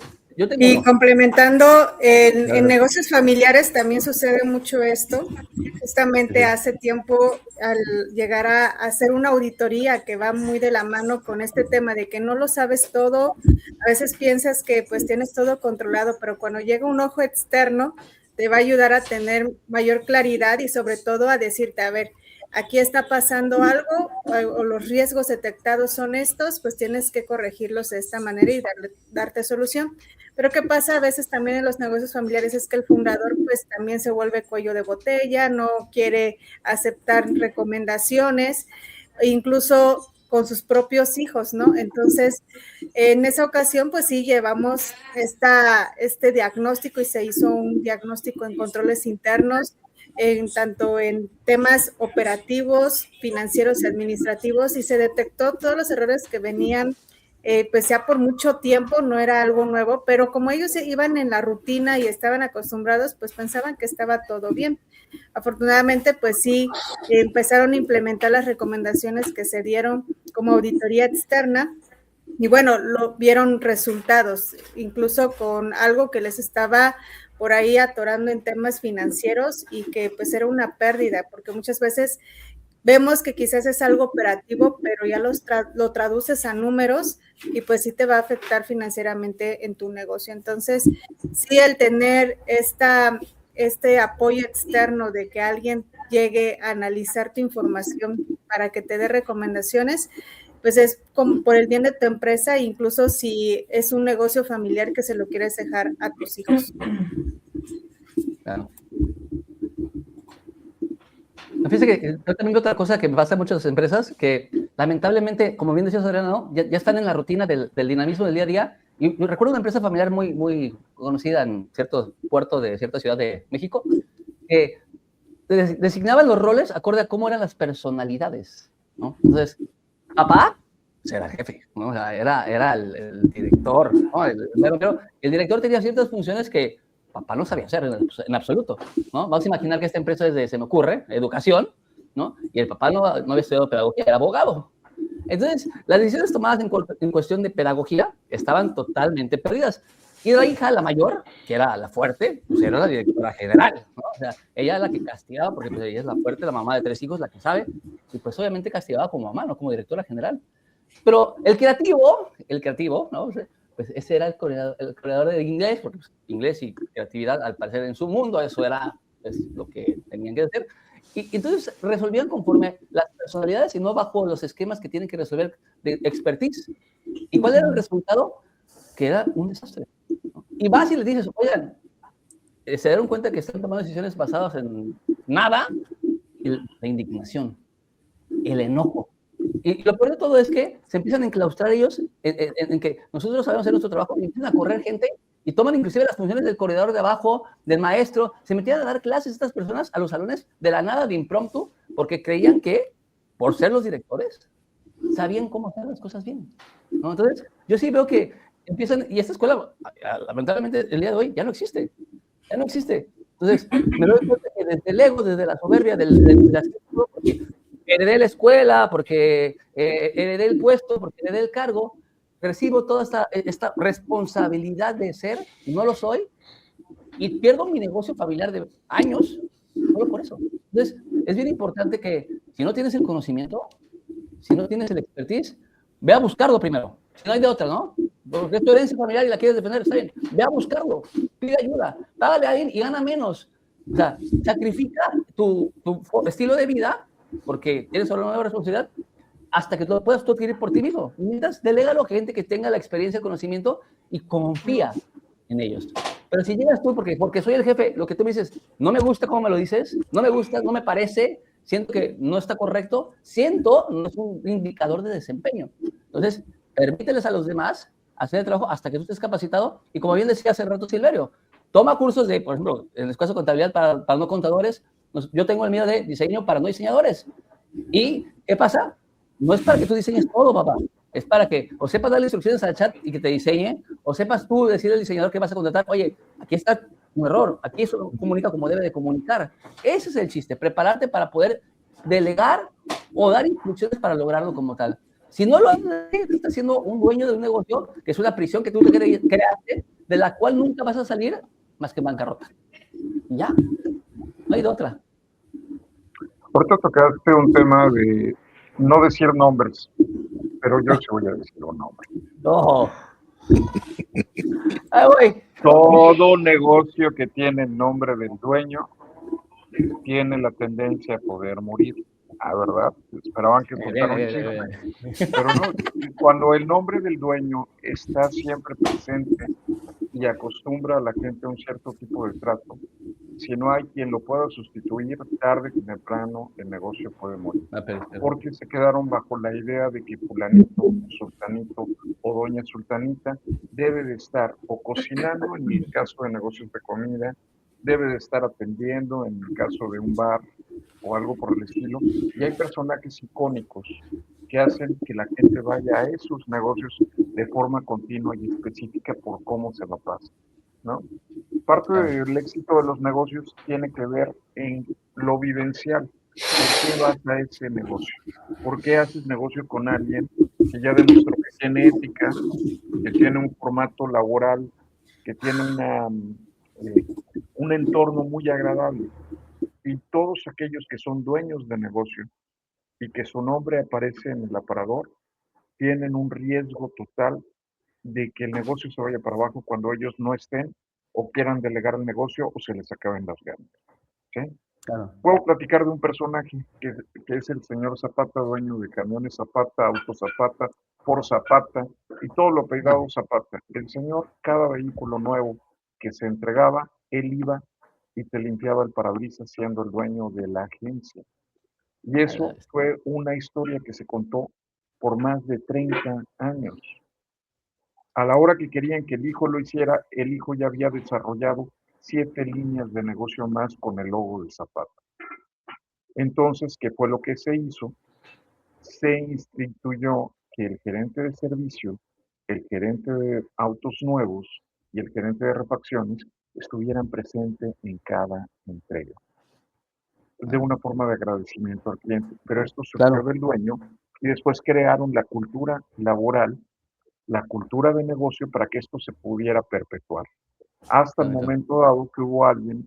Y complementando, en negocios familiares también sucede mucho esto. Justamente hace tiempo, al llegar a hacer una auditoría que va muy de la mano con este tema de que no lo sabes todo, a veces piensas que pues tienes todo controlado, pero cuando llega un ojo externo, te va a ayudar a tener mayor claridad y sobre todo a decirte, a ver, aquí está pasando algo o los riesgos detectados son estos, pues tienes que corregirlos de esta manera y darte solución. Pero ¿qué pasa a veces también en los negocios familiares? Es que el fundador pues también se vuelve cuello de botella, no quiere aceptar recomendaciones, e incluso con sus propios hijos, ¿no? Entonces, en esa ocasión, pues sí, llevamos este diagnóstico y se hizo un diagnóstico en controles internos, tanto en temas operativos, financieros y administrativos, y se detectó todos los errores que venían, pues ya por mucho tiempo, no era algo nuevo, pero como ellos iban en la rutina y estaban acostumbrados, pues pensaban que estaba todo bien. Afortunadamente, pues sí, empezaron a implementar las recomendaciones que se dieron como auditoría externa, y bueno, vieron resultados, incluso con algo que les estaba por ahí atorando en temas financieros y que pues era una pérdida, porque muchas veces vemos que quizás es algo operativo, pero ya lo traduces a números y pues sí te va a afectar financieramente en tu negocio. Entonces, sí, el tener este apoyo externo de que alguien llegue a analizar tu información para que te dé recomendaciones, pues es como por el bien de tu empresa, incluso si es un negocio familiar que se lo quieres dejar a tus hijos. Claro. Fíjese que yo también veo otra cosa que pasa en muchas empresas, que lamentablemente, como bien decías, Adriana, ¿no? ya están en la rutina del dinamismo del día a día. Y recuerdo una empresa familiar muy, muy conocida en cierto puerto de cierta ciudad de México, que designaban los roles acorde a cómo eran las personalidades, ¿no? Entonces, papá era el jefe, ¿no? O sea, era el director, ¿no? El director tenía ciertas funciones que papá no sabía hacer en absoluto, ¿no? Vamos a imaginar que esta empresa es de, se me ocurre, educación, ¿no? Y el papá no había estudiado pedagogía, era abogado. Entonces, las decisiones tomadas en cuestión de pedagogía estaban totalmente perdidas. Y la hija, la mayor, que era la fuerte, pues era la directora general, ¿no? O sea, ella era la que castigaba, porque pues ella es la fuerte, la mamá de 3 hijos, la que sabe, y pues obviamente castigaba como mamá, no como directora general. Pero el creativo, ¿no? Pues ese era el creador de inglés, porque pues, inglés y creatividad, al parecer en su mundo, eso era lo que tenían que hacer. Y entonces resolvían conforme las personalidades y no bajo los esquemas que tienen que resolver de expertise. ¿Y cuál era el resultado? Que era un desastre, ¿no? Y vas y les dices, oigan, se dieron cuenta que están tomando decisiones basadas en nada, la indignación, el enojo. Y lo peor de todo es que se empiezan a enclaustrar ellos en que nosotros sabemos hacer nuestro trabajo y empiezan a correr gente y toman inclusive las funciones del corredor de abajo, del maestro. Se metían a dar clases estas personas a los salones de la nada, de impromptu, porque creían que, por ser los directores, sabían cómo hacer las cosas bien, ¿no? Entonces, yo sí veo que empiezan, y esta escuela, lamentablemente, el día de hoy ya no existe. Ya no existe. Entonces, me doy cuenta que desde el ego, desde la soberbia, porque heredé la escuela, porque heredé el puesto, porque heredé el cargo, recibo toda esta responsabilidad de ser, y no lo soy, y pierdo mi negocio familiar de años, solo por eso. Entonces, es bien importante que si no tienes el conocimiento, si no tienes el expertise, ve a buscarlo primero. Si no hay de otra, ¿no? Porque es tu herencia familiar y la quieres defender, está bien. Ve a buscarlo, pide ayuda, págale a alguien y gana menos. O sea, sacrifica tu estilo de vida, porque tienes solo una nueva responsabilidad, hasta que tú lo puedas tú adquirir por ti mismo. Mientras, delégalo a gente que tenga la experiencia, el conocimiento y confía en ellos. Pero si llegas tú, porque soy el jefe, lo que tú me dices, no me gusta cómo me lo dices, no me gusta, no me parece, siento que no está correcto, no es un indicador de desempeño. Entonces, permíteles a los demás hacer el trabajo hasta que tú estés capacitado. Y como bien decía hace rato Silverio, toma cursos de, por ejemplo, en el caso de contabilidad para no contadores, yo tengo el mío de diseño para no diseñadores. ¿Y qué pasa? No es para que tú diseñes todo, papá. Es para que o sepas darle instrucciones al chat y que te diseñe, o sepas tú decirle al diseñador que vas a contratar, oye, aquí está un error, aquí eso comunica como debe de comunicar. Ese es el chiste, prepararte para poder delegar o dar instrucciones para lograrlo como tal. Si no lo haces, estás siendo un dueño de un negocio que es una prisión que tú te creaste, de la cual nunca vas a salir más que en bancarrota. Y ya, no hay de otra. Ahorita tocaste un tema de no decir nombres, pero yo sí voy a decir un nombre. No. Ay, güey. Todo negocio que tiene el nombre del dueño tiene la tendencia a poder morir. Ah, ¿verdad? Esperaban que contara un chisme. Pero no, cuando el nombre del dueño está siempre presente y acostumbra a la gente a un cierto tipo de trato, si no hay quien lo pueda sustituir, tarde que temprano el negocio puede morir. Porque se quedaron bajo la idea de que fulanito, sultanito o doña sultanita debe de estar o cocinando, en el caso de negocios de comida, debe de estar atendiendo, en el caso de un bar o algo por el estilo. Y hay personajes icónicos que hacen que la gente vaya a esos negocios de forma continua y específica por cómo se lo pasa, ¿no? Parte del éxito de los negocios tiene que ver en lo vivencial. ¿Por qué vas a ese negocio? ¿Por qué haces negocio con alguien que ya demostró que tiene ética, que tiene un formato laboral, que tiene un entorno muy agradable? Y todos aquellos que son dueños de negocio y que su nombre aparece en el aparador, tienen un riesgo total de que el negocio se vaya para abajo cuando ellos no estén o quieran delegar el negocio o se les acaben las ganas. ¿Sí? Claro. Puedo platicar de un personaje que es el señor Zapata, dueño de Camiones Zapata, Autos Zapata, Ford Zapata y todo lo pegado Zapata. El señor, cada vehículo nuevo que se entregaba, él iba y te limpiaba el parabrisas siendo el dueño de la agencia. Y eso fue una historia que se contó por más de 30 años. A la hora que querían que el hijo lo hiciera, el hijo ya había desarrollado 7 líneas de negocio más con el logo de Zapata. Entonces, ¿qué fue lo que se hizo? Se instituyó que el gerente de servicio, el gerente de autos nuevos y el gerente de refacciones estuvieran presentes en cada entrega, de una forma de agradecimiento al cliente. Pero esto surgió del dueño y después crearon la cultura laboral, la cultura de negocio para que esto se pudiera perpetuar. Hasta el momento dado que hubo alguien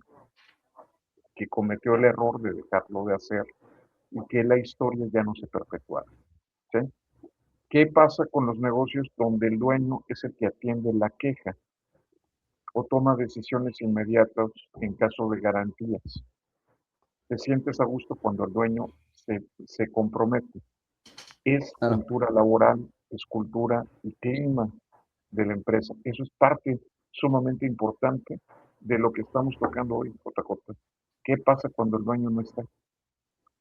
que cometió el error de dejarlo de hacer y que la historia ya no se perpetuara. ¿Sí? ¿Qué pasa con los negocios donde el dueño es el que atiende la queja o toma decisiones inmediatas en caso de garantías? Te sientes a gusto cuando el dueño se compromete. Es Claro. cultura laboral, es cultura y clima de la empresa. Eso es parte sumamente importante de lo que estamos tocando hoy, JJ. ¿Qué pasa cuando el dueño no está?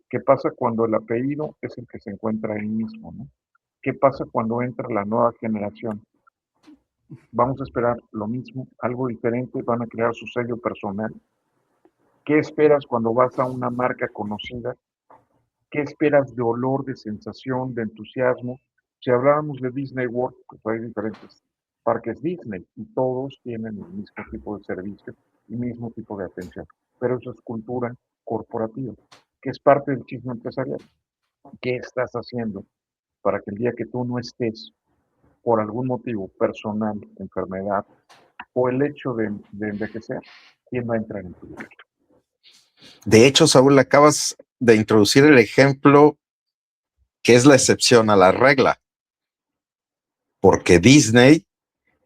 ¿Qué pasa cuando el apellido es el que se encuentra ahí mismo, ¿no? ¿Qué pasa cuando entra la nueva generación? Vamos a esperar lo mismo, algo diferente, van a crear su sello personal. ¿Qué esperas cuando vas a una marca conocida? ¿Qué esperas de olor, de sensación, de entusiasmo? Si hablábamos de Disney World, pues hay diferentes parques Disney y todos tienen el mismo tipo de servicio y mismo tipo de atención. Pero eso es cultura corporativa, que es parte del chisme empresarial. ¿Qué estás haciendo para que el día que tú no estés, por algún motivo personal, enfermedad o el hecho de envejecer, quién va a entrar en tu lugar? De hecho, Saúl, acabas de introducir el ejemplo que es la excepción a la regla, porque Disney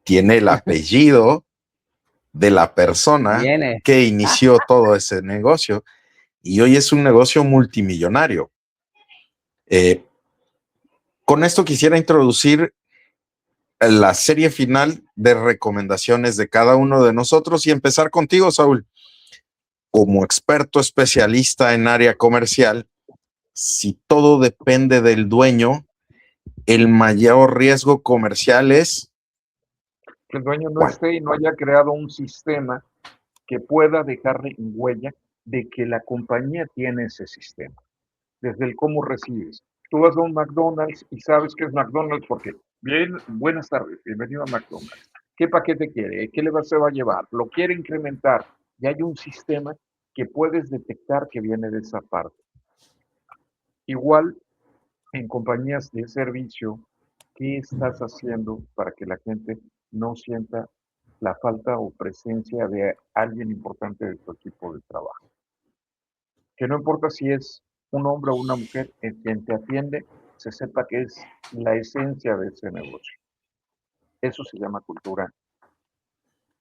tiene el apellido de la persona Viene. que inició todo ese negocio y hoy es un negocio multimillonario. Con esto quisiera introducir la serie final de recomendaciones de cada uno de nosotros y empezar contigo, Saúl. Como experto especialista en área comercial, si todo depende del dueño, el mayor riesgo comercial es Que el dueño no ¿cuál? esté y no haya creado un sistema que pueda dejarle huella de que la compañía tiene ese sistema. Desde el cómo recibes. Tú vas a un McDonald's y sabes que es McDonald's porque, bien, buenas tardes, bienvenido a McDonald's. ¿Qué paquete quiere? ¿Qué se va a llevar? ¿Lo quiere incrementar? Y hay un sistema que puedes detectar que viene de esa parte. Igual en compañías de servicio, ¿qué estás haciendo para que la gente no sienta la falta o presencia de alguien importante de tu equipo de trabajo? Que no importa si es un hombre o una mujer, el quien te atiende, se sepa que es la esencia de ese negocio. Eso se llama cultura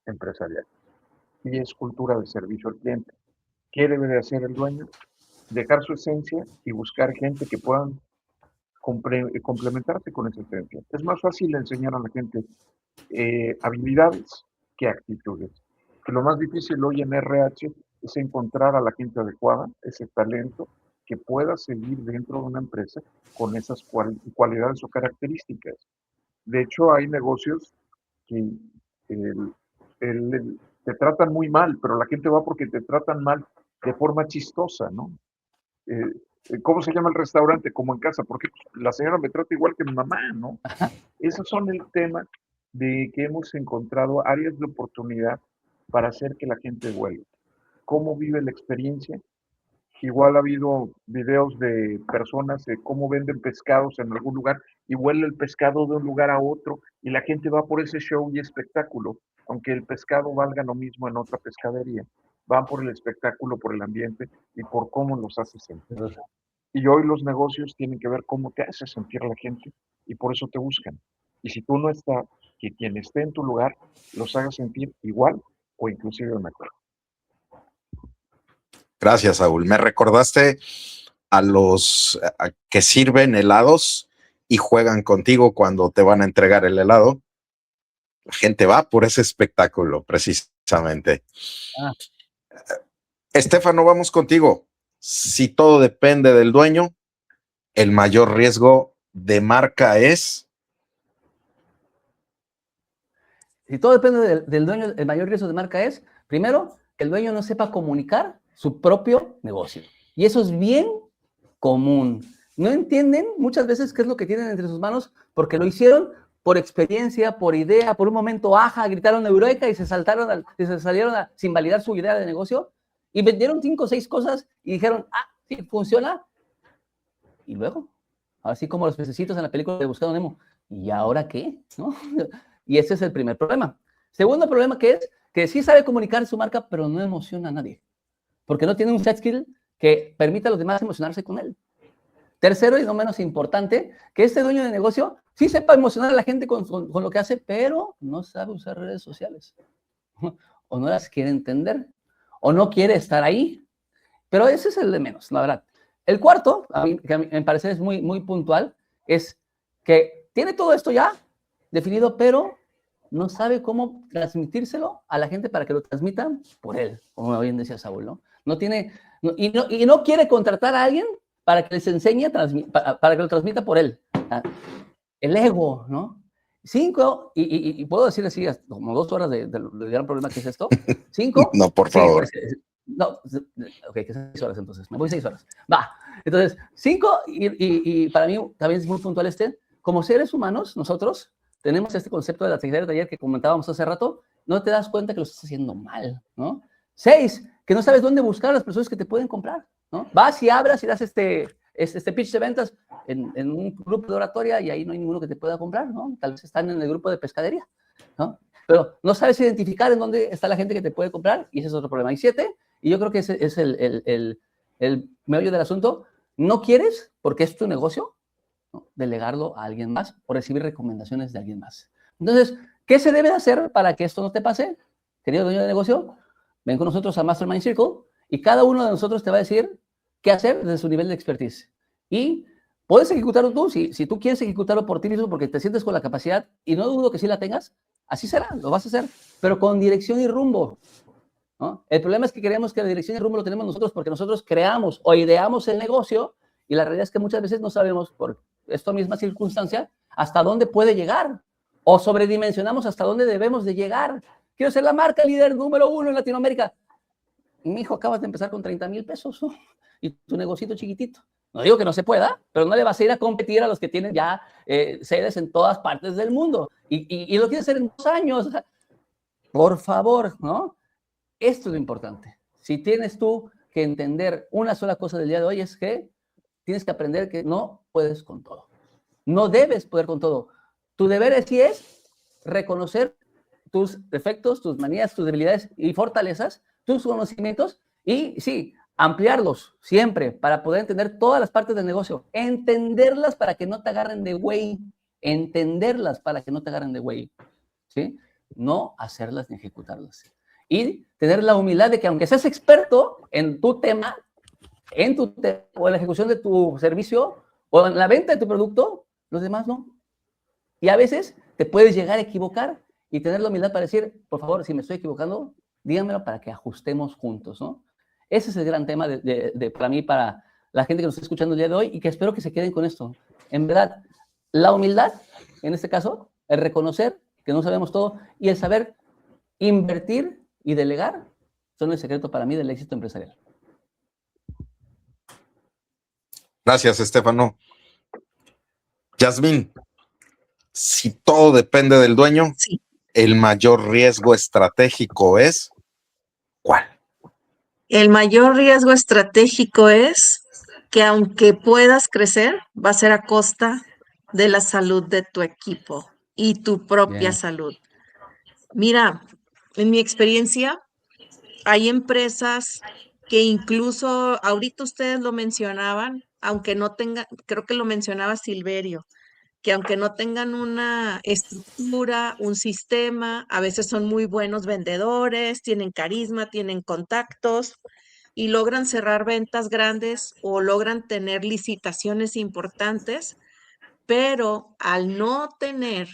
empresarial. Y es cultura de servicio al cliente. ¿Qué debe de hacer el dueño? Dejar su esencia y buscar gente que puedan complementarse con esa esencia. Es más fácil enseñar a la gente habilidades que actitudes. Que lo más difícil hoy en RH es encontrar a la gente adecuada, ese talento que pueda seguir dentro de una empresa con esas cualidades o características. De hecho, hay negocios que te tratan muy mal, pero la gente va porque te tratan mal de forma chistosa, ¿no? ¿Cómo se llama el restaurante? Como en casa, porque la señora me trata igual que mi mamá, ¿no? Esos son el tema de que hemos encontrado áreas de oportunidad para hacer que la gente vuelva. ¿Cómo vive la experiencia? Igual ha habido videos de personas de cómo venden pescados en algún lugar y vuela el pescado de un lugar a otro y la gente va por ese show y espectáculo, aunque el pescado valga lo mismo en otra pescadería. Van por el espectáculo, por el ambiente y por cómo los hace sentir. Y hoy los negocios tienen que ver cómo te hace sentir la gente y por eso te buscan. Y si tú no estás, que quien esté en tu lugar los haga sentir igual o inclusive mejor. Gracias, Saúl. Me recordaste a los que sirven helados y juegan contigo cuando te van a entregar el helado. La gente va por ese espectáculo, precisamente. Estefano, vamos contigo. Si todo depende del dueño, el mayor riesgo de marca es... Si todo depende del dueño, el mayor riesgo de marca es, primero, que el dueño no sepa comunicar su propio negocio. Y eso es bien común. No entienden muchas veces qué es lo que tienen entre sus manos porque lo hicieron por experiencia, por idea, por un momento, ajá, gritaron eureka y se salieron sin validar su idea de negocio y vendieron 5 o 6 cosas y dijeron, sí, funciona. Y luego, así como los pececitos en la película de Buscando Nemo, ¿y ahora qué? ¿No? Y ese es el primer problema. Segundo problema que es que sí sabe comunicar su marca, pero no emociona a nadie. Porque no tiene un set skill que permita a los demás emocionarse con él. Tercero, y no menos importante, que este dueño de negocio sí sepa emocionar a la gente con lo que hace, pero no sabe usar redes sociales. O no las quiere entender, o no quiere estar ahí. Pero ese es el de menos, la verdad. El cuarto, que a mí me parece es muy, muy puntual, es que tiene todo esto ya definido, pero no sabe cómo transmitírselo a la gente para que lo transmitan por él, como bien decía Saúl, ¿no? Y no quiere contratar a alguien para que les enseñe, para que lo transmita por él. El ego, ¿no? 5, y puedo decir así, como 2 horas del gran problema que es esto. 5. No, por favor. No, ok, que 6 horas entonces, me voy 6 horas. Va, entonces, 5, y para mí también es muy puntual como seres humanos, nosotros tenemos este concepto de la secretaria de taller que comentábamos hace rato, no te das cuenta que lo estás haciendo mal, ¿no? 6, que no sabes dónde buscar a las personas que te pueden comprar, ¿no? Vas y abras y das este pitch de ventas en un grupo de oratoria y ahí no hay ninguno que te pueda comprar, ¿no? Tal vez están en el grupo de pescadería, ¿no? Pero no sabes identificar en dónde está la gente que te puede comprar y ese es otro problema. Y 7, y yo creo que ese es el meollo del asunto, no quieres, porque es tu negocio, ¿no? Delegarlo a alguien más o recibir recomendaciones de alguien más. Entonces, ¿qué se debe hacer para que esto no te pase? Querido dueño de negocio, ven con nosotros a Mastermind Circle y cada uno de nosotros te va a decir qué hacer desde su nivel de expertise. Y puedes ejecutarlo tú, si tú quieres ejecutarlo por ti mismo porque te sientes con la capacidad, y no dudo que sí la tengas, así será, lo vas a hacer, pero con dirección y rumbo, ¿no? El problema es que creemos que la dirección y rumbo lo tenemos nosotros porque nosotros creamos o ideamos el negocio y la realidad es que muchas veces no sabemos por esta misma circunstancia hasta dónde puede llegar o sobredimensionamos hasta dónde debemos de llegar. Quiero ser la marca líder número 1 en Latinoamérica. Mi hijo, acabas de empezar con 30,000 pesos, ¿no? Y tu negocito chiquitito. No digo que no se pueda, pero no le vas a ir a competir a los que tienen ya sedes en todas partes del mundo. Y lo quieres hacer en 2 años. O sea, por favor, ¿no? Esto es lo importante. Si tienes tú que entender una sola cosa del día de hoy es que tienes que aprender que no puedes con todo. No debes poder con todo. Tu deber sí es reconocer tus defectos, tus manías, tus debilidades y fortalezas, tus conocimientos y sí, ampliarlos siempre para poder entender todas las partes del negocio. Entenderlas para que no te agarren de güey. Entenderlas para que no te agarren de güey. ¿Sí? No hacerlas ni ejecutarlas. Y tener la humildad de que aunque seas experto en tu tema, o en la ejecución de tu servicio, o en la venta de tu producto, los demás no. Y a veces te puedes llegar a equivocar y tener la humildad para decir, por favor, si me estoy equivocando, díganmelo para que ajustemos juntos, ¿no? Ese es el gran tema para mí, para la gente que nos está escuchando el día de hoy y que espero que se queden con esto. En verdad, la humildad, en este caso, el reconocer que no sabemos todo y el saber invertir y delegar son el secreto para mí del éxito empresarial. Gracias, Estefano. Yasmín, si todo depende del dueño, Sí. el mayor riesgo estratégico es ¿cuál? El mayor riesgo estratégico es que aunque puedas crecer, va a ser a costa de la salud de tu equipo y tu propia salud. Mira, en mi experiencia, hay empresas que incluso, ahorita ustedes lo mencionaban, aunque no tengan, creo que lo mencionaba Silverio, que aunque no tengan una estructura, un sistema, a veces son muy buenos vendedores, tienen carisma, tienen contactos y logran cerrar ventas grandes o logran tener licitaciones importantes, pero al no tener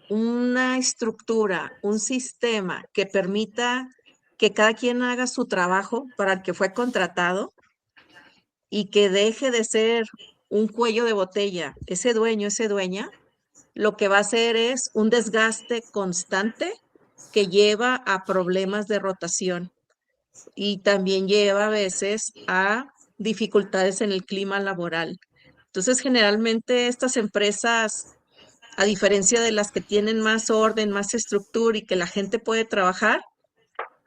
una estructura, un sistema que permita que cada quien haga su trabajo para el que fue contratado y que deje de ser un cuello de botella, ese dueño, esa dueña, lo que va a hacer es un desgaste constante que lleva a problemas de rotación y también lleva a veces a dificultades en el clima laboral. Entonces, generalmente estas empresas, a diferencia de las que tienen más orden, más estructura y que la gente puede trabajar,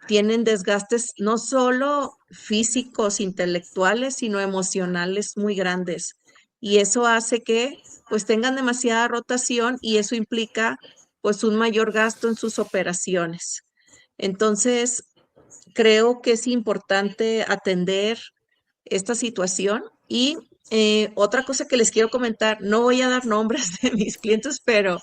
tienen desgastes no solo físicos, intelectuales, sino emocionales muy grandes. Y eso hace que pues tengan demasiada rotación y eso implica pues un mayor gasto en sus operaciones. Entonces, creo que es importante atender esta situación y Otra cosa que les quiero comentar, no voy a dar nombres de mis clientes, pero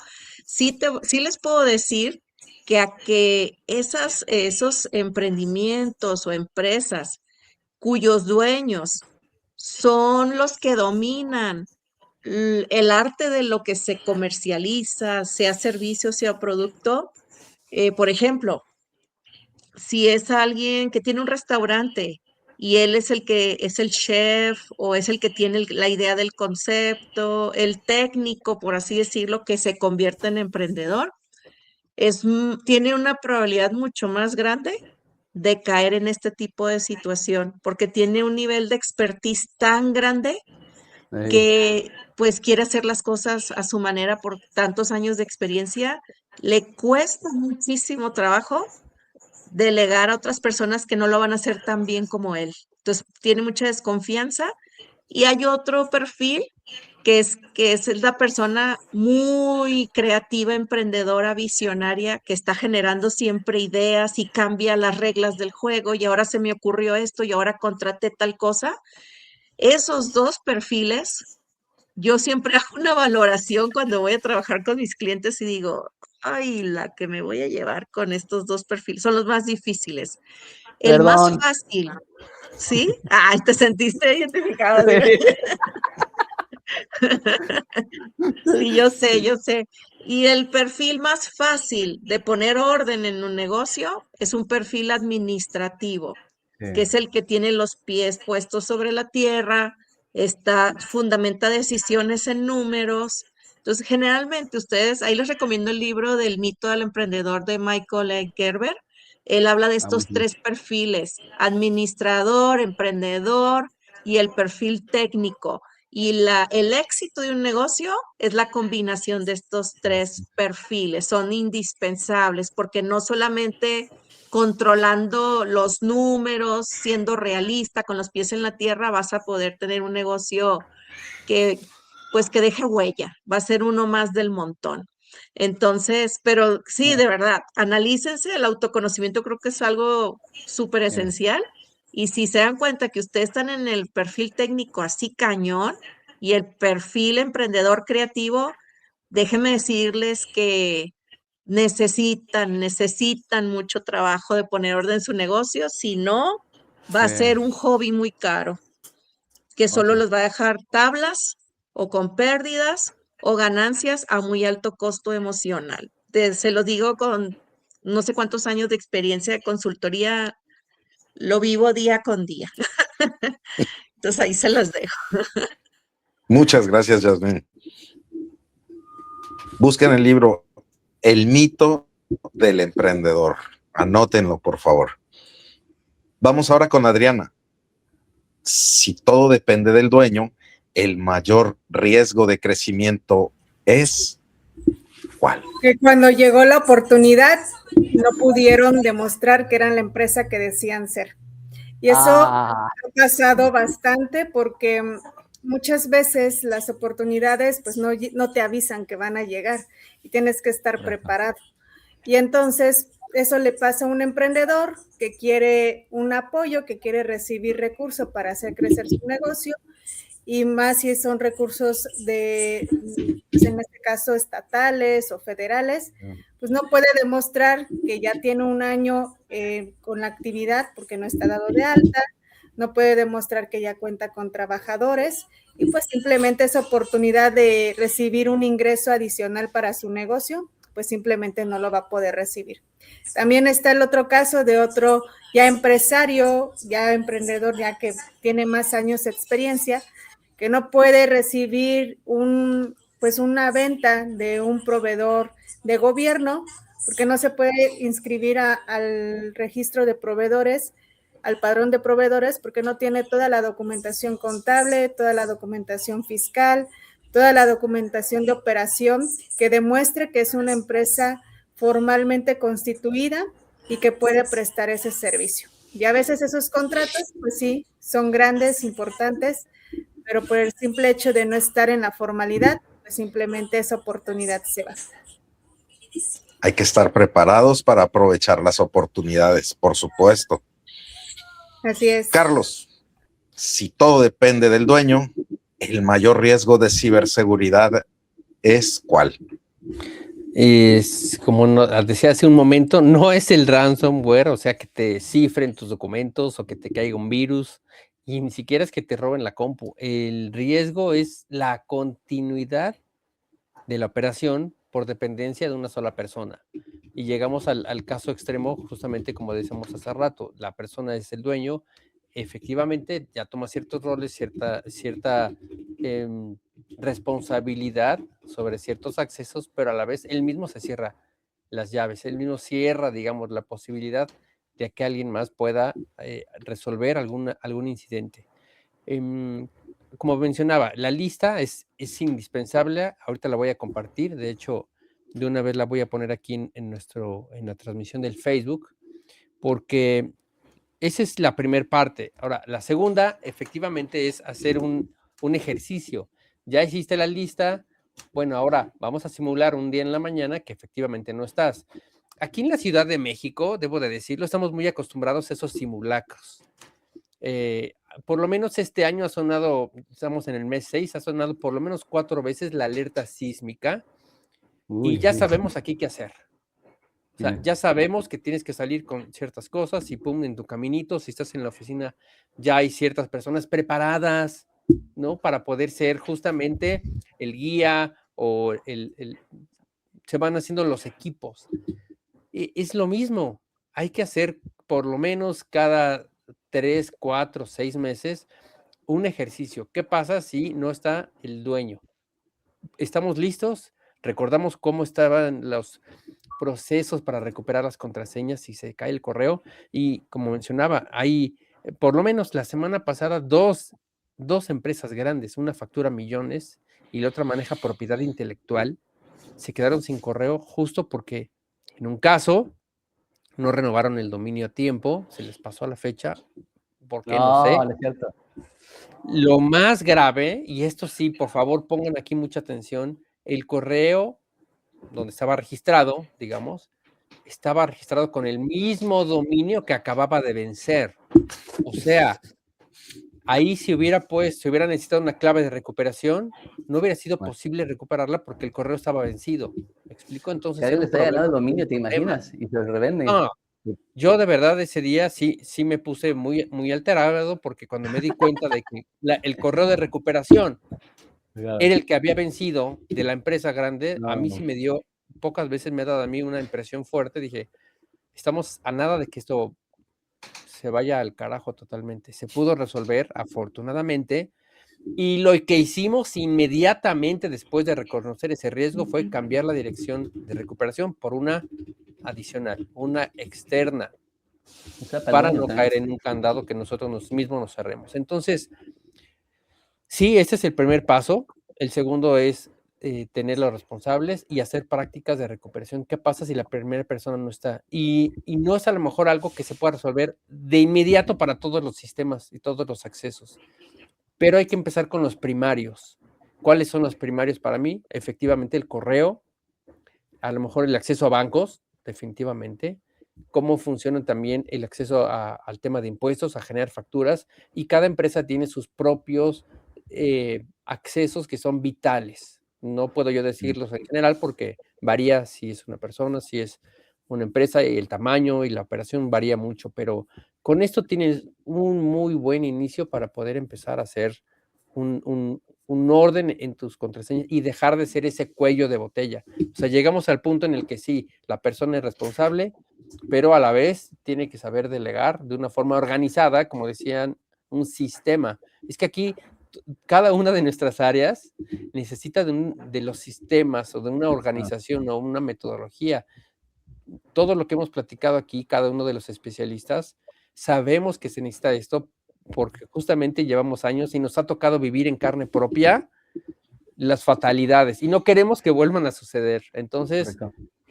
sí les puedo decir que esos emprendimientos o empresas cuyos dueños son los que dominan el arte de lo que se comercializa, sea servicio, sea producto. Por ejemplo, si es alguien que tiene un restaurante y él es el que es el chef o es el que tiene la idea del concepto, el técnico, por así decirlo, que se convierte en emprendedor, tiene una probabilidad mucho más grande de caer en este tipo de situación, porque tiene un nivel de expertise tan grande Ey, que pues quiere hacer las cosas a su manera por tantos años de experiencia, le cuesta muchísimo trabajo delegar a otras personas que no lo van a hacer tan bien como él. Entonces, tiene mucha desconfianza. Y hay otro perfil que es la persona muy creativa, emprendedora, visionaria, que está generando siempre ideas y cambia las reglas del juego y ahora se me ocurrió esto y ahora contraté tal cosa. Esos dos perfiles, yo siempre hago una valoración cuando voy a trabajar con mis clientes y digo, ay, la que me voy a llevar con estos dos perfiles, son los más difíciles. El más perdón. fácil, ¿sí? Ay, te sentiste identificada. Mira. Sí, yo sé, yo sé. Y el perfil más fácil de poner orden en un negocio es un perfil administrativo, que es el que tiene los pies puestos sobre la tierra, fundamenta decisiones en números. Entonces, generalmente ustedes, ahí les recomiendo el libro del mito del emprendedor de Michael Gerber. Él habla de Ah, muy estos bien. tres perfiles: administrador, emprendedor y el perfil técnico. Y el éxito de un negocio es la combinación de estos tres perfiles. Son indispensables porque no solamente controlando los números, siendo realista, con los pies en la tierra, vas a poder tener un negocio que, pues, que deje huella. Va a ser uno más del montón. Entonces, pero sí, de verdad, analícense. El autoconocimiento creo que es algo súper esencial. Y si se dan cuenta que ustedes están en el perfil técnico así cañón y el perfil emprendedor creativo, déjenme decirles que necesitan mucho trabajo de poner orden en su negocio. Si no, va a ser un hobby muy caro, que solo Ok. los va a dejar tablas o con pérdidas o ganancias a muy alto costo emocional. Se lo digo con no sé cuántos años de experiencia de consultoría, lo vivo día con día. Entonces ahí se las dejo. Muchas gracias, Yasmín. Busquen el libro El mito del emprendedor. Anótenlo, por favor. Vamos ahora con Adriana. Si todo depende del dueño, el mayor riesgo de crecimiento es ¿cuál? Que cuando llegó la oportunidad no pudieron demostrar que eran la empresa que decían ser. Y eso ha pasado bastante porque muchas veces las oportunidades pues no te avisan que van a llegar y tienes que estar preparado. Y entonces eso le pasa a un emprendedor que quiere un apoyo, que quiere recibir recursos para hacer crecer su negocio, y más si son recursos pues en este caso estatales o federales, pues no puede demostrar que ya tiene un año con la actividad porque no está dado de alta, no puede demostrar que ya cuenta con trabajadores y pues simplemente esa oportunidad de recibir un ingreso adicional para su negocio, pues simplemente no lo va a poder recibir. También está el otro caso de otro ya empresario, ya emprendedor, ya que tiene más años de experiencia, que no puede recibir una venta de un proveedor de gobierno, porque no se puede inscribir al registro de proveedores, al padrón de proveedores, porque no tiene toda la documentación contable, toda la documentación fiscal, toda la documentación de operación que demuestre que es una empresa formalmente constituida y que puede prestar ese servicio. Y a veces esos contratos, pues sí, son grandes, importantes, pero por el simple hecho de no estar en la formalidad, pues simplemente esa oportunidad se va. Hay que estar preparados para aprovechar las oportunidades, por supuesto. Así es. Carlos, si todo depende del dueño, ¿el mayor riesgo de ciberseguridad es cuál? Es como decía hace un momento, no es el ransomware, o sea, que te cifren tus documentos o que te caiga un virus, y ni siquiera es que te roben la compu. El riesgo es la continuidad de la operación por dependencia de una sola persona. Y llegamos al caso extremo, justamente como decíamos hace rato, la persona es el dueño, efectivamente ya toma ciertos roles, cierta responsabilidad sobre ciertos accesos, pero a la vez él mismo se cierra las llaves, él mismo cierra, digamos, la posibilidad de que alguien más pueda resolver algún incidente. Como mencionaba, la lista es indispensable. Ahorita la voy a compartir. De hecho, de una vez la voy a poner aquí en la transmisión del Facebook, porque esa es la primera parte. Ahora, la segunda, efectivamente, es hacer un ejercicio. Ya hiciste la lista. Bueno, ahora vamos a simular un día en la mañana que efectivamente no estás. Aquí en la Ciudad de México, debo de decirlo, estamos muy acostumbrados a esos simulacros. Por lo menos este año ha sonado, estamos en el mes 6, ha sonado por lo menos 4 veces la alerta sísmica. Uy, y ya sí. sabemos aquí qué hacer. O sea, Sí. ya sabemos que tienes que salir con ciertas cosas y pum, en tu caminito, si estás en la oficina, ya hay ciertas personas preparadas, ¿no? Para poder ser justamente el guía o se van haciendo los equipos. Es lo mismo, hay que hacer por lo menos cada 3, 4, 6 meses un ejercicio. ¿Qué pasa si no está el dueño? ¿Estamos listos? Recordamos cómo estaban los procesos para recuperar las contraseñas si se cae el correo. Y como mencionaba, hay por lo menos la semana pasada dos empresas grandes, una factura millones y la otra maneja propiedad intelectual, se quedaron sin correo justo porque en un caso no renovaron el dominio a tiempo, se les pasó a la fecha, ¿por qué? No sé. No es cierto. Lo más grave, y esto sí, por favor, pongan aquí mucha atención, el correo donde estaba registrado, digamos, estaba registrado con el mismo dominio que acababa de vencer. O sea, ahí si hubiera necesitado una clave de recuperación, no hubiera sido posible recuperarla porque el correo estaba vencido. ¿Me explico? Entonces Que alguien era le un está ganando el problema. dominio, ¿te imaginas? Y se revende. No, yo de verdad ese día sí me puse muy, muy alterado porque cuando me di cuenta de que el correo de recuperación era el que había vencido de la empresa grande, a mí sí me dio, pocas veces me ha dado a mí una impresión fuerte, dije, estamos a nada de que esto se vaya al carajo totalmente. Se pudo resolver, afortunadamente, y lo que hicimos inmediatamente después de reconocer ese riesgo fue cambiar la dirección de recuperación por una adicional, una externa, para no caer en un candado que nosotros mismos nos cerremos. Entonces, sí, este es el primer paso. El segundo es tener los responsables y hacer prácticas de recuperación. ¿Qué pasa si la primera persona no está? Y no es a lo mejor algo que se pueda resolver de inmediato para todos los sistemas y todos los accesos, pero hay que empezar con los primarios. ¿Cuáles son los primarios para mí? Efectivamente, el correo, a lo mejor el acceso a bancos, definitivamente, cómo funciona también el acceso al tema de impuestos, a generar facturas, y cada empresa tiene sus propios accesos que son vitales. No puedo yo decirlos en general porque varía si es una persona, si es una empresa, y el tamaño y la operación varía mucho, pero con esto tienes un muy buen inicio para poder empezar a hacer un orden en tus contraseñas y dejar de ser ese cuello de botella. O sea, llegamos al punto en el que sí, la persona es responsable, pero a la vez tiene que saber delegar de una forma organizada, como decían, un sistema. Es que aquí cada una de nuestras áreas necesita de los sistemas o de una organización o una metodología. Todo lo que hemos platicado aquí, cada uno de los especialistas, sabemos que se necesita esto porque justamente llevamos años y nos ha tocado vivir en carne propia las fatalidades y no queremos que vuelvan a suceder. Entonces,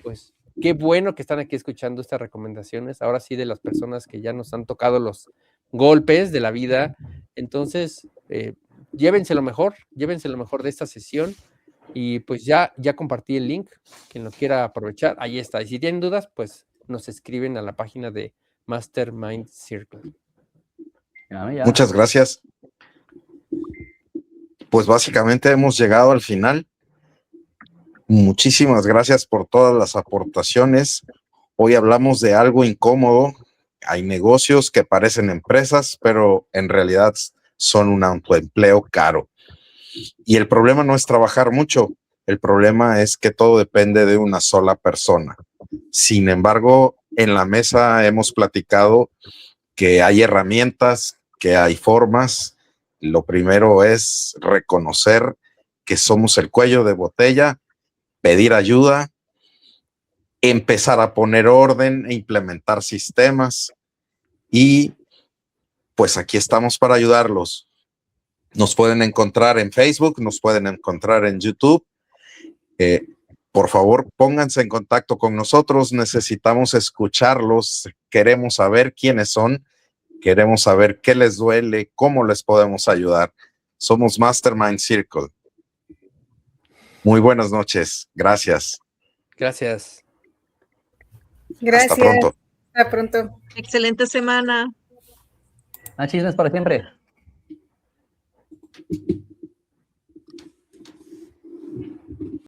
pues qué bueno que están aquí escuchando estas recomendaciones, ahora sí de las personas que ya nos han tocado los golpes de la vida. Entonces, llévense lo mejor de esta sesión y pues ya compartí el link, quien lo quiera aprovechar, ahí está. Y si tienen dudas, pues nos escriben a la página de Mastermind Circle. Muchas gracias. pues básicamente hemos llegado al final. Muchísimas gracias por todas las aportaciones. Hoy hablamos de algo incómodo. Hay negocios que parecen empresas, pero en realidad son un autoempleo caro. Y el problema no es trabajar mucho. El problema es que todo depende de una sola persona. Sin embargo, en la mesa hemos platicado que hay herramientas, que hay formas. Lo primero es reconocer que somos el cuello de botella, pedir ayuda, empezar a poner orden e implementar sistemas. Y pues aquí estamos para ayudarlos. Nos pueden encontrar en Facebook, nos pueden encontrar en YouTube. Por favor, pónganse en contacto con nosotros. Necesitamos escucharlos. Queremos saber quiénes son. Queremos saber qué les duele, cómo les podemos ayudar. Somos Mastermind Circle. Muy buenas noches. Gracias. Gracias. Gracias. Hasta pronto. Hasta pronto. Excelente semana. Chismes para siempre.